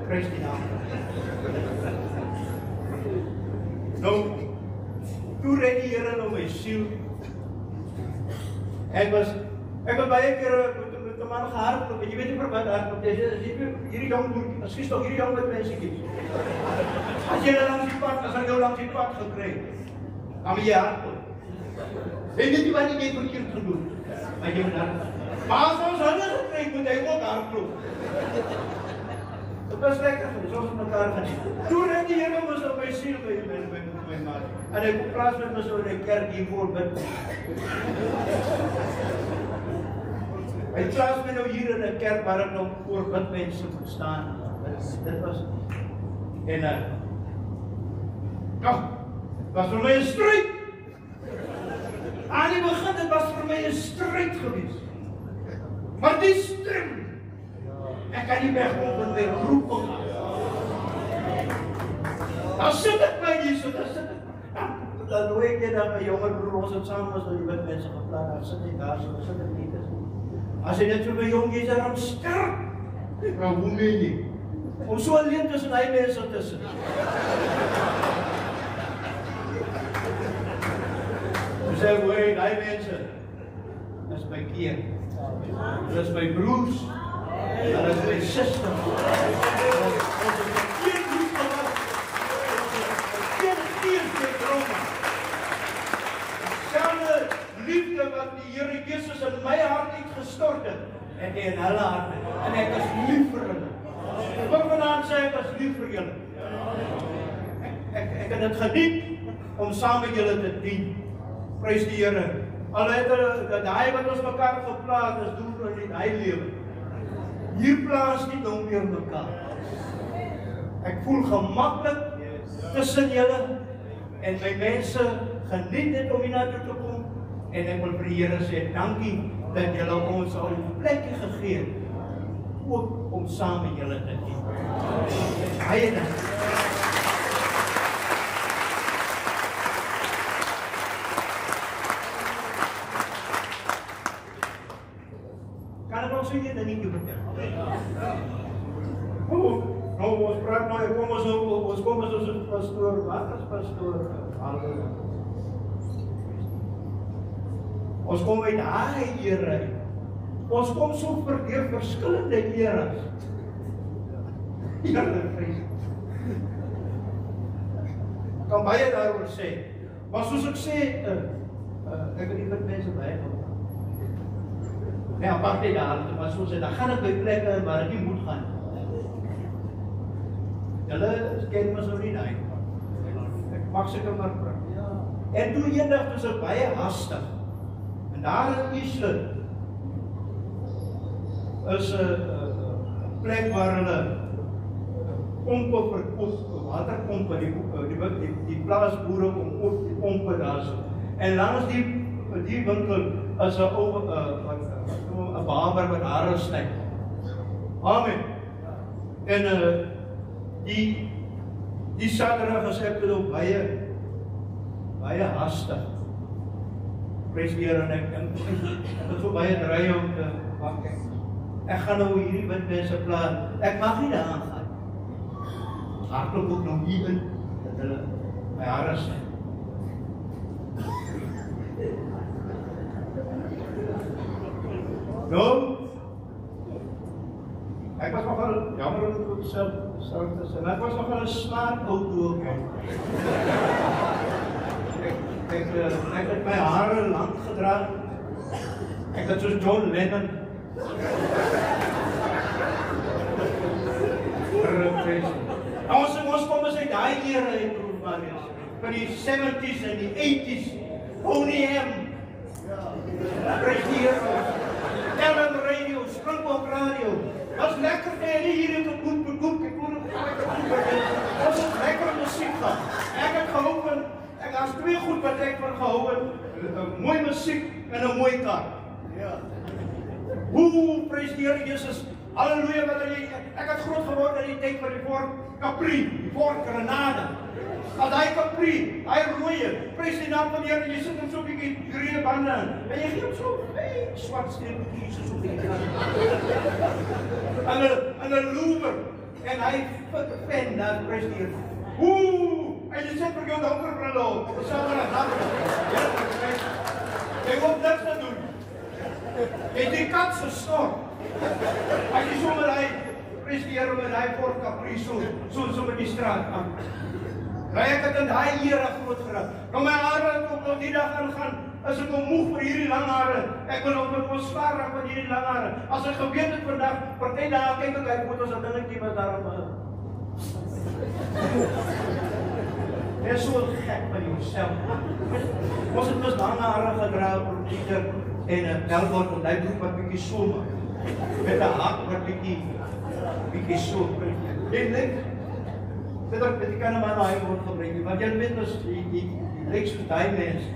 Prys die naam. Nou, toe red die Here nou my siel. Ek was baie keer met 'n man gehardloop, en jy weet nie vir wat hardloop, hierdie jong boertjie, miskien tog hierdie jong met mensietjies. As jy langs die pad, as hy jou langs die pad gekry, dan jy hardloop. Jy weet nie wat jy verkeerd gedoen, maar jy moet hardloop. Maar as ons hulle gekry, moet hy ook hardloop. Dit was lekker, soos met mekaar geniet. Toe red die Here mos op my siel by my maat. En hy kom plaas met my so in die kerk hier voor bid. Hy plaas my nou hier in 'n kerk waar ek nou voor bid mense moet staan. Dit was en was vir my 'n stryd. Aan die begin, dit was vir my 'n stryd geweest. Maar die stem, ek kan nie wegkom van my roeping. Dan sit ek by hier so, dan sit ek. Dan hoe ek dan my jonger broer, ons het saam was met die wit mense geplan, dan sit ek daar so, sit ek nie. As hy net so my jong is, dan sterk. Maar hoe meen jy? Om so alleen tussen hy mense te sit. Hy sê, hoor, die mense, dat is my keer. Dat is my broers. Dat is my sister. Ons is geen bloed gehad. Geen keer trauma. Selfe liefde wat die Here Jesus in my hart uitgestort het, en die in hulle hart. En ek is lief vir hulle. Ek wil vanaand sê, ek is lief vir julle. Ek het dit geniet om saam met julle te dien. Prys die Here. Al het hulle, daai wat ons mekaar geplaas is, doen hulle nie daai lewe. Hier plaas nie nou meer mekaar. Ek voel gemaklik tussen julle en my mense geniet dit om hiernatoe te kom. En ek wil vir die Here sê, dankie dat julle ons al die plekke gegee het ook om saam met julle te dien. Baie dankie. Kan ek ons hier dan nie vertel? Nou ons praat nou, kom ons as pastoor, wat as pastoor? Ons kom uit daai era. Ons kom so deur verskillende eras. Kan baie daaroor sê. Maar soos ek sê, ek weet nie wat mense baie gaan. Nee, apart nie daar, maar soos ek, dan gaan ek by plekke waar ek nie moet gaan. Julle ken my so nie daai. Ek mag seker maar praat. En toe eendag was ek baie hastig. En daar in Eastland is 'n plek waar hulle pompe verkoop, waterpompe, die plaasboere kom op die pompe daar so. En langs die winkel is 'n barber wat hare sny. Amen. En die Saterdag as ek dit baie hastig. Prys die Here en ek het so baie draaie om te maak. Ek gaan nou hierdie wit mense plan. Ek mag nie daaraan gaan. Hardloop ook nog hier in dat hulle my hare sny. Nou, ek was nogal jammer om dit ook self te sê. Ek was nogal 'n smart ou toe. Ek het my hare lank gedra. Ek het soos John Lennon. Ons kom as uit daai era in Proefmaries. Van die 70s en die 80s. Boney M. Prys die Here. Ellen Radio, Springbok Radio. Was lekker vir hier in die koek. Was lekker musiek gehad. Ek het gehou van, as twee goed wat ek van gehou het, mooi musiek en 'n mooi kar. Ja. Hoe prys die Here Jesus. Halleluja, ek het groot geword in die tyd van die Ford Capri, die Ford Granada. Al daai Capri, daai rooi, prys die naam van die Here, jy sit hom so 'n bietjie groene bande in. En jy gee hom so swart streepjies so 'n bietjie. En 'n loewer en hy pen daar prys die Here. En jy sit vir jou donker brille op. Dis sommer 'n hap. Jy moet niks te doen. Jy die kat se snor. As jy sommer hy prys die Here met hy Ford Capri so met die straat aan. Ek het in daai era groot geraak. Nou my hare het op die dag aangaan. As ek moeg vir hierdie lang hare. Ek wil op ons spaar raak van hierdie lang hare. As ek geweet het vandag, party dae kyk ek uit foto's en dingetjie wat daarop is so gek van jouself. Ons het mos lang hare gedra op Pieter en Melbourne en hy broek wat bietjie so maak. Met 'n hak wat bietjie so. Jy dink dit kan maar daai woord gebruik, want jy weet mos die lyk so daai mense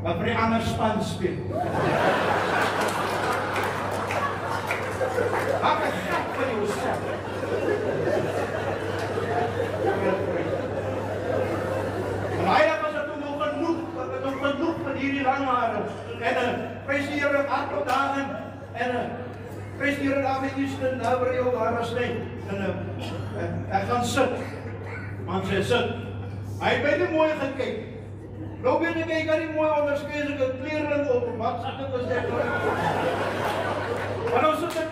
wat vir 'n ander span speel. Maak 'n gek van jouself. Hy was het nog genoeg van hierdie lang hare. En prys die Here hardop daar en prys die Here daar met Eastland, nou waar jou hare sny. En ek gaan sit. Man sê sit. Hy het baie mooi gekyk. Nou weet ek kan nie mooi onderskei as ek 'n kleerling op wat sit ek as ek. Maar nou sit ek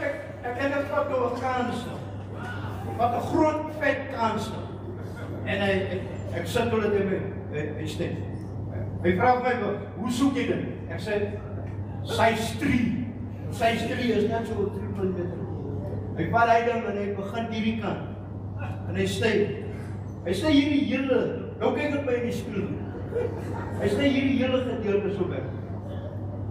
het net wat oor kans. Wat 'n groot vet kans. En ek sit hulle te hy stem. Hy vra my, hoe soek jy dit? Ek sê, size 3. Size 3 is net so 3 mm. Hy vat hy dan en hy begin hierdie kant. En hy sny hierdie hele, nou kyk ek by die spieël. Hy sny hierdie hele gedeelte so weg.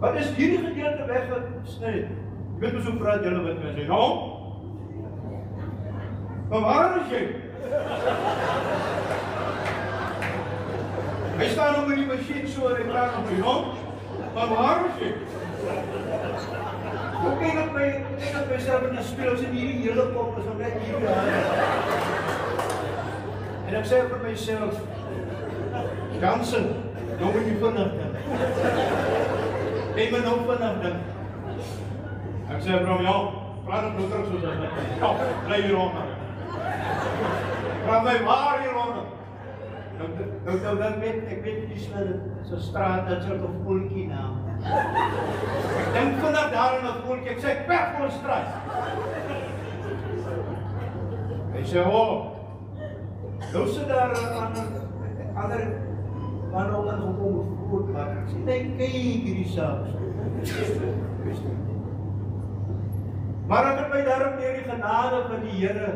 Wat is hierdie gedeelte weggesny? Jy weet mos hoe praat julle met my sê, nou? Maar waar is jy? Hy staan op met die masjien so en hy praat op my, nou? Maar waar is jy? Hoe kyk op myself in 'n spieël en hierdie hele kop is om net hier. En ek sê vir myself, Jansen, nou moet jy vinnig dink. Jy moet nou vinnig dink. Ek sê vir hom, ja, praat op nou terug soos dit. Ja, bly hier onder. Praat my waar hier onder. Nou dan ek weet nie so straat dat soort of voeltjie naam. Ek dink vanaf daar in 'n voeltjie, ek sê weg van straat. Hy sê, nou sit daar 'n ander man op en gekom voetpad. Ek sê, nee, kyk hierdie saak. Maar ek het my daarom deur die genade van die Here,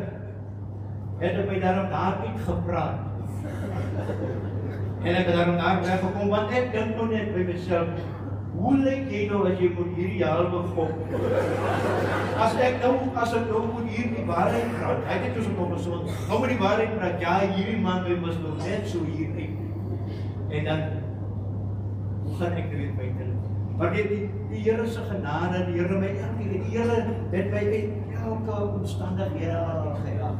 het ek my daarom daar uitgepraat. En ek het daarom daar weggekom, want ek dink nou net by myself, hoe lyk jy nou as jy moet hierdie halwe kop? As ek nou moet hier die waarheid praat, hy het dus op so, nou moet die waarheid praat, ja, hierdie man by mis nou net so hier uit. En dan, hoe gaan ek dit buite? Maar die Here se genade, die Here my die Here het my uit elke omstandighede gehelp.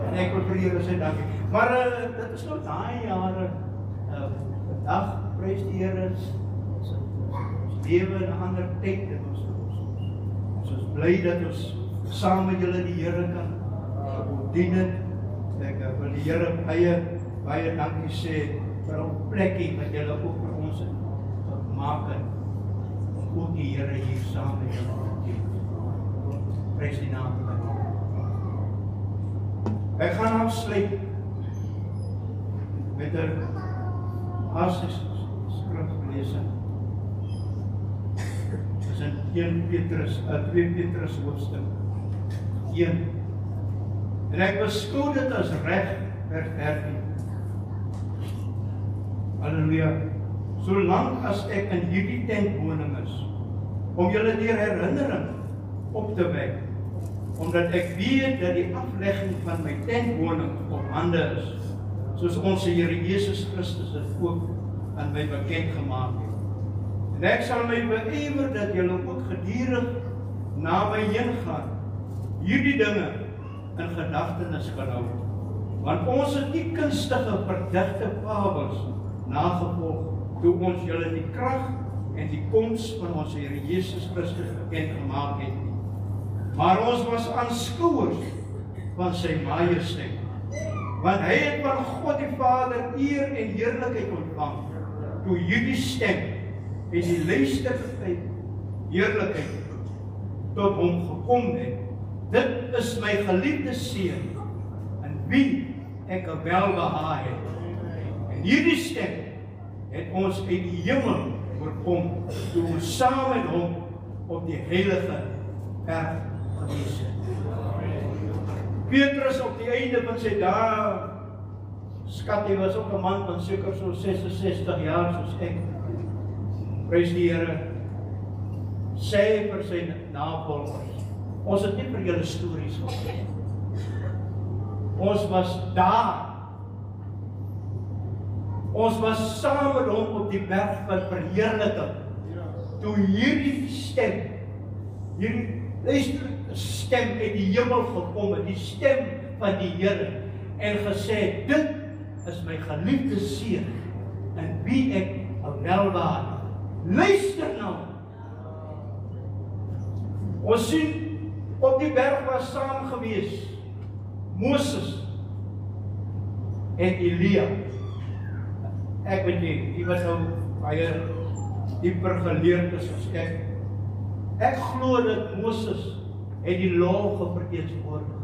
En ek wil vir die Here sê dankie. Maar dit is nou daai jare, vandag, prys die Here, ons lewe in 'n ander tyd en ons is bly dat ons saam met julle die Here kan dien het. Ek wil die Here baie dankie sê vir 'n plekkie wat julle ook vir ons gemaak het. Ook die Here hier saam met julle te dien. Prys die naam van die Here. Ek gaan afsluit met 'n skriflesing. Dit is in 2 Petrus hoofstuk 1. En ek beskou dit as regverdig. Halleluja. Solank as ek in hierdie tentwoning is, om julle deur herinnering op te wek, omdat ek weet dat die aflegging van my tentwoning op hande is, soos ons Here Jesus Christus dit ook aan my bekend gemaak het. En ek sal my beywer dat julle ook gedurig na my heen gaan, hierdie dinge in gedagtenis kan hou. Want ons het nie kunstige verdigte fabels nagevolg, toe ons julle die krag en die koms van ons Here Jesus Christus bekend gemaak het nie. Maar ons was aanskouers van sy majesteit, want hy het van God die Vader eer en heerlikheid ontvang, toe hierdie stem en die luisterende heerlikheid tot hom gekom het. Dit is my geliefde seun, in wie ek welbehaag het. En hierdie stem het ons uit die hemel oorkom, toe ons saam met hom op die heilige berg gewees het. Petrus op die einde van sy dae, skat, hy was ook 'n man van seker so 66 jaar soos ek. Prys die Here, sê vir sy navolgers, ons het nie vir julle stories gehoor. Ons was daar. Ons was saam met hom op die berg van verheerliking. Toe hierdie stem, hierdie stem uit die hemel gekom het, die stem van die Here, en gesê, dit is my geliefde seun, in wie ek welbehaag. Luister nou. Ons sien, op die berg was saam gewees, Moses en Elia. Ek weet nie, die was nou baie dieper geleerd is as ek. Ek glo dat Moses het die law geverteenwoordig.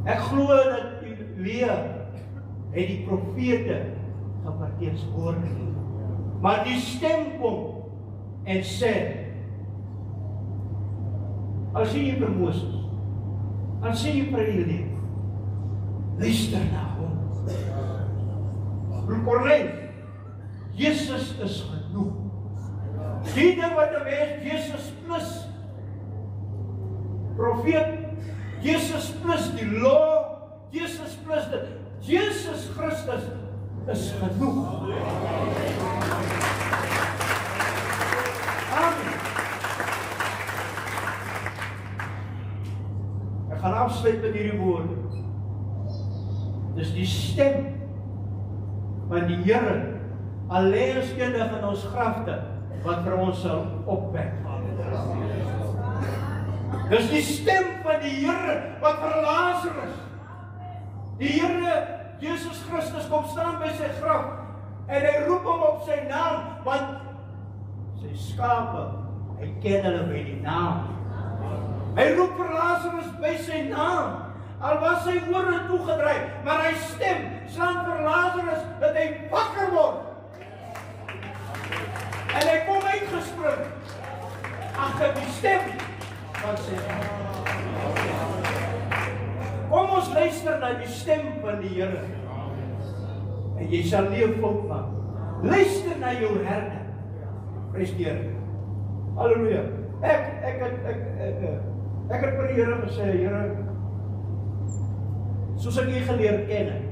Ek glo dat Elia het die profete geverteenwoordig. Maar die stem kom en sê, al sê jy vir Moses, al sê jy vir Elia, luister na hom. Broer Cornelis, Jesus is genoeg. Die ding wat 'n mens, Jesus plus profeet, Jesus plus die law, Jesus plus dit, Jesus Christus is genoeg. Amen. gaan afsluit met hierdie woorde. Dis die stem van die Here, al lê ons eendag in ons grafte, wat vir ons sal opwek. Dis die stem van die Here, wat vir Lazarus, die Here, Jesus Christus, kom staan by sy graf, en hy roep hom op sy naam, want sy skape, hy ken hulle by die naam. Hy roep vir Lazarus by sy naam, al was sy ore toegedraai, maar hy stem, slaan vir Lazarus, dat hy wakker word. En hy kom uitgespring, agter die stem van sy naam. Kom ons luister na die stem van die Here, en jy sal nie 'n fout maak. Luister na jou herder. Prys die Here. Halleluja. Ek het vir die Here gesê, Here, soos ek U geleer ken het,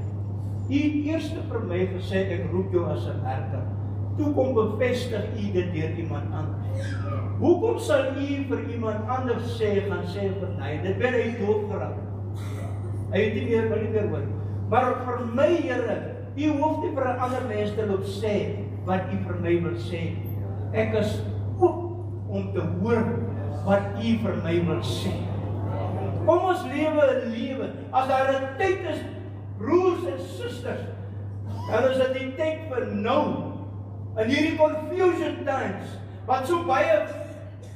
U het eers vir my gesê, ek roep jou as 'n herder. Toe kom bevestig U dit deur iemand anders. Hoekom sal U vir iemand anders gaan sê vir my, dit ben hy doodgeraak. Hy het nie meer hoor. Maar vir my, Here, U hoef nie vir 'n ander mens te loop sê wat U vir my wil sê. Ek is oop om te hoor wat U vir my wil sê. Kom ons lewe 'n lewe. As daar 'n tyd is, broers en susters, dan is dit die tyd vir nou. In hierdie confusion times, wat so baie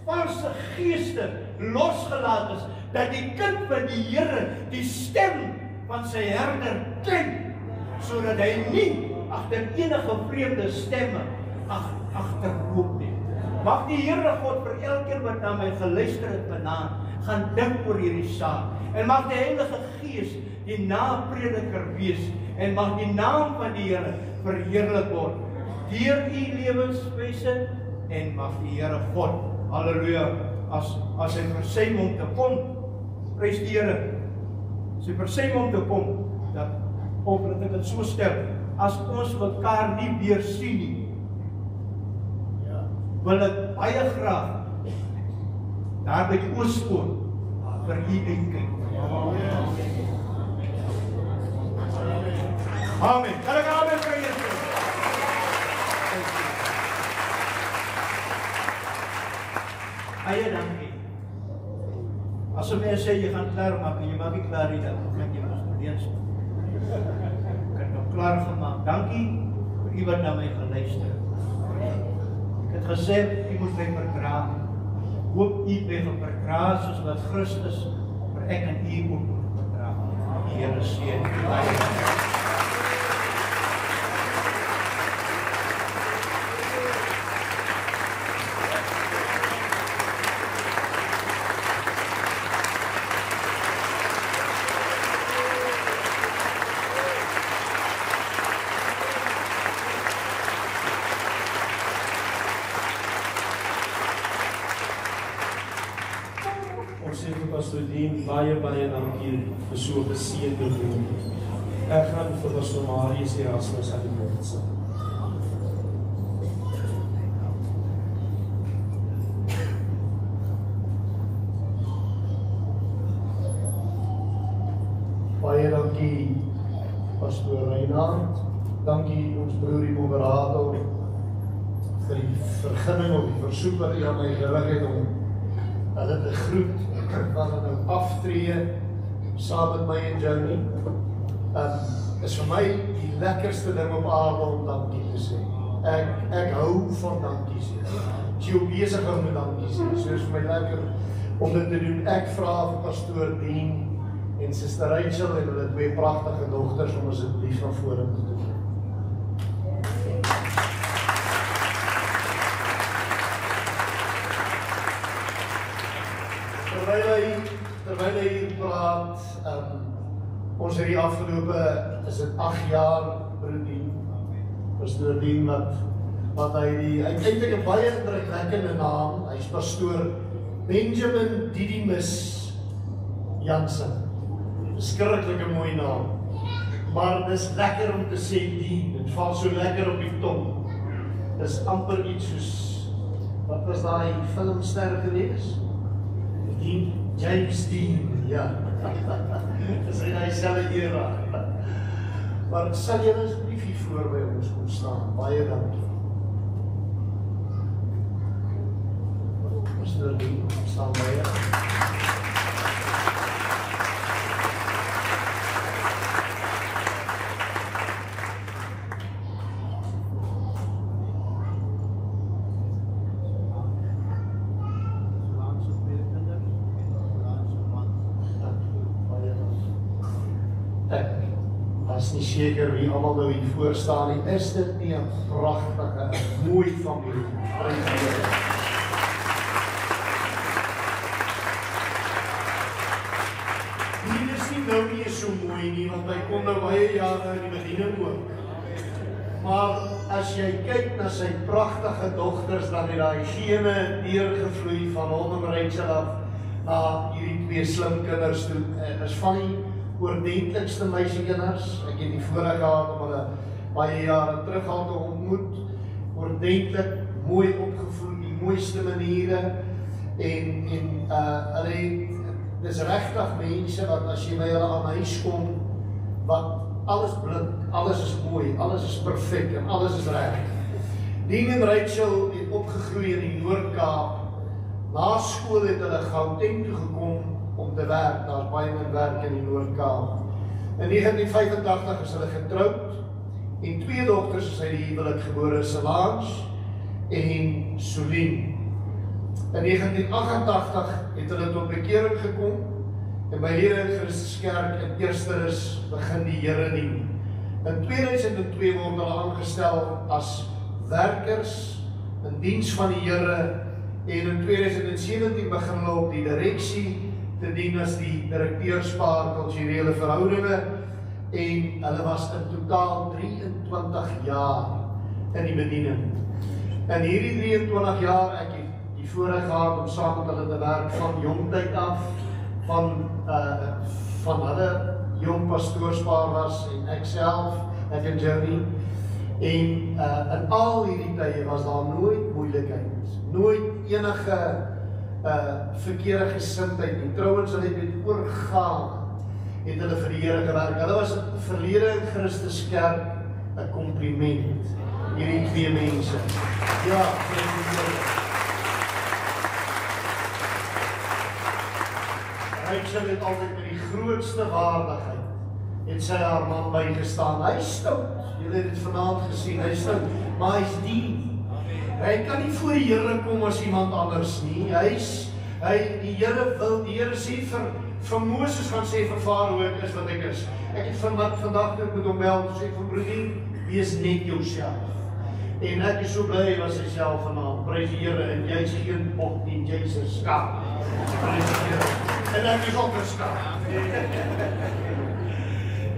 valse geeste losgelaat is, dat die kind van die Here die stem van sy herder ken, sodat hy nie agter enige vreemde stemme agterloop nie. Mag die Here God vir elkeen wat na my geluister het vanaand, gaan dink oor hierdie saak. En mag die Heilige Gees die naprediker wees, en mag die naam van die Here verheerlik word deur U lewenswyse, en mag die Here God, halleluja, as hy versuim om te kom, prys die Here, as hy versuim om te kom, of dat ek dit so stel, as ons mekaar nie weer sien nie, wil ek baie graag daar by die Oospoort vir U uitkyk. Amen. Kan ek amen vir Jesus? Baie dankie. As 'n mens sê jy gaan klaar maak en jy maak nie klaar nie, dan gaan jy mos verleens. Ek het nog klaar gemaak. Dankie vir U wat na my geluister. Ek het gesê U moet my verdraag. Hoop U het my verdraag soos wat Christus vir ek en U ook moet verdraag. Die Here seën U baie. Baie dankie vir so 'n geseënde woord. Ek gaan vir Pastor Marius Erasmus aan die woord sit. Baie dankie Pastor Reinhard. Dankie ons broer die moderator vir die vergunning of die versoek wat U aan my gewig het om hulle te groet. Wat hulle nou aftree saam met my en Johnny. Is vir my die lekkerste ding op aarde om dankie te sê. Ek hou van dankie sê. As jy besig hou met dankie sê, so is vir my lekker om dit te doen. Ek vra vir Pastoor Dean en Suster Rachel en hulle 2 pragtige dogters om asseblief na vorentoe te doen. Terwyl hy praat, ons het die afgelope, is dit 8 jaar, broer Dien, Pastoor Dien, wat hy eintlik 'n baie indrukwekkende naam, hy is Pastoor Benjamin Didymus Jansen, verskriklike mooi naam, maar dis lekker om te sê Dien, dit val so lekker op die tong, dis amper iets soos, wat was daai filmster gewees? James Dean, ja. Dis in hy selfe era. Maar sal julle asseblief hier voor by ons kom staan. Baie dankie. Pastor Lee, staan by julle. As nie seker wie allemaal nou hier voor staan nie, is dit nie 'n pragtige, mooi familie. Hier is nie nou nie so mooi nie, want hy kom nou baie jare in die bediening ook. Maar as jy kyk na sy pragtige dogters, dan het daai gene deurgevloei van hom en Rachel af na hierdie twee slim kinders toe. Is van die oordentlikste meisiekinders. Ek het die voorreg gehad om hulle baie jare terug al te ontmoet. Oordentlik, mooi opgevoed, die mooiste maniere. En hulle dis regtig mense wat as jy by hulle aan huis kom, wat alles blink, alles is mooi, alles is perfek en alles is reg. Dean en Rachel het opgegroei in die Noord-Kaap. Na skool het hulle Gauteng toe gekom om te werk, daar is baie min werk in die Noord-Kaap. In 1985 is hulle getroud, en twee dogters is uit die huwelik gebore, Solange en Solien. In 1988 het hulle tot bekering gekom, en by Here Christus Kerk in Eersteres begin die Here dien. In 2002 word hulle aangestel as werkers in diens van die Here, en in 2017 begin hulle op die direksie te dien as die direkteurspaar kulturele verhoudinge, en hulle was in totaal 23 jaar in die bediening. In hierdie 23 jaar, ek het die voorreg gehad om saam met hulle te werk van jongtyd af, van hulle jong pastoorspaar was, en ek self, ek en Johnny, en in al hierdie tye was daar nooit moeilikheid, nooit enige verkeerde gesindheid nie. Trouwens, hulle het met oorgaan, het hulle vir die Here gewerk. Hulle was in verlede in Christus Kerk 'n kompliment, hierdie twee mense. Ja, Rachel het altyd met die grootste waardigheid, het sy haar man bygestaan. Hy is stout, julle het dit vanaand gesien, hy is stout, maar hy is dien. Hy kan nie voor die Here kom as iemand anders nie. Die Here sê vir Moses gaan sê vir Farao, ek is wat ek is. Ek het vandag met hom bel, sê vir broedie, wees net jouself. En ek is so bly, hy was sy self vanaand, prys die Here, en jy is geen pot nie, jy is 'n skaap. Prys die Here. En ek is ook 'n skaap.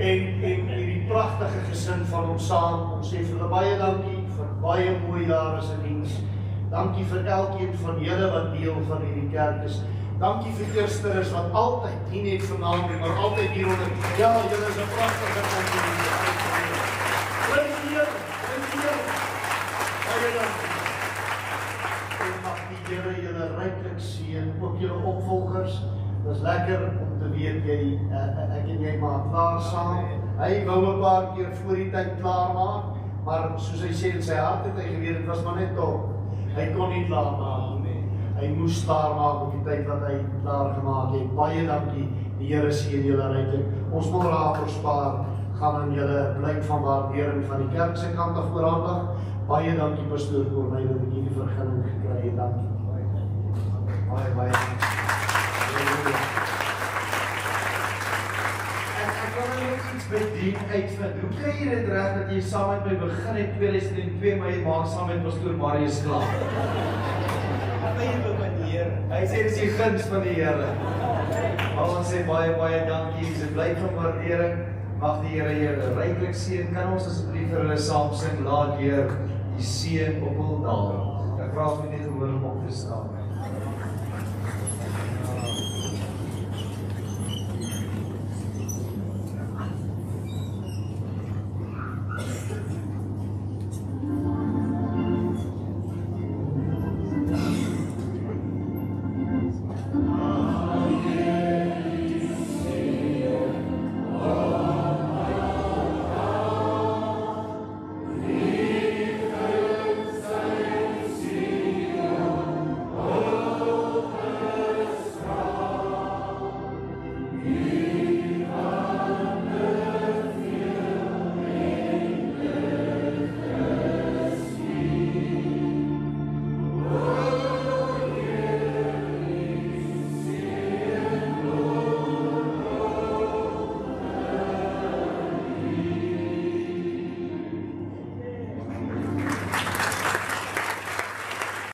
En die pragtige gesin van ons saam, ons sê vir hulle baie dankie, vir baie mooi jare se diens. Dankie vir elkeen van julle wat deel van hierdie kerk is. Dankie vir Eersteres wat altyd nie net vanaand, maar altyd hieronder. Ja, julle is 'n pragtige kompliment. Prys die Here, prys die Here. Baie dankie. En mag die Here julle ryklik seën, ook julle opvolgers. Dit is lekker om te weet ek en jy maak klaar saam. Hy wou 'n paar keer voor die tyd klaar maak, maar soos hy sê in sy hart het hy geweet, dit was maar net top. Hy kon nie klaar maak. Hy moes klaar maak op die tyd wat hy klaar gemaak het. Baie dankie, die Here seën julle ryklik. Ons moderaatorspaar gaan aan julle blyk van waardering van die kerk se kant af oorhandig. Baie dankie pastoor Corneille dat ek hierdie vergunning gekry het. Dankie. Baie dankie. Ek kan net iets by die uitvind. Hoe kry jy dit reg dat jy saam met my begin het 2002, maar jy maak saam met pastoor Marius klaar? Hy sê dis die guns van die Here. Maar ons sê baie dankie, dis 'n blyk van waardering. Mag die Here julle ryklik seën. Kan ons asseblief vir hulle saam sing, laat Heer die seën op hul daal. Ek vra vir net om hulle op te staan.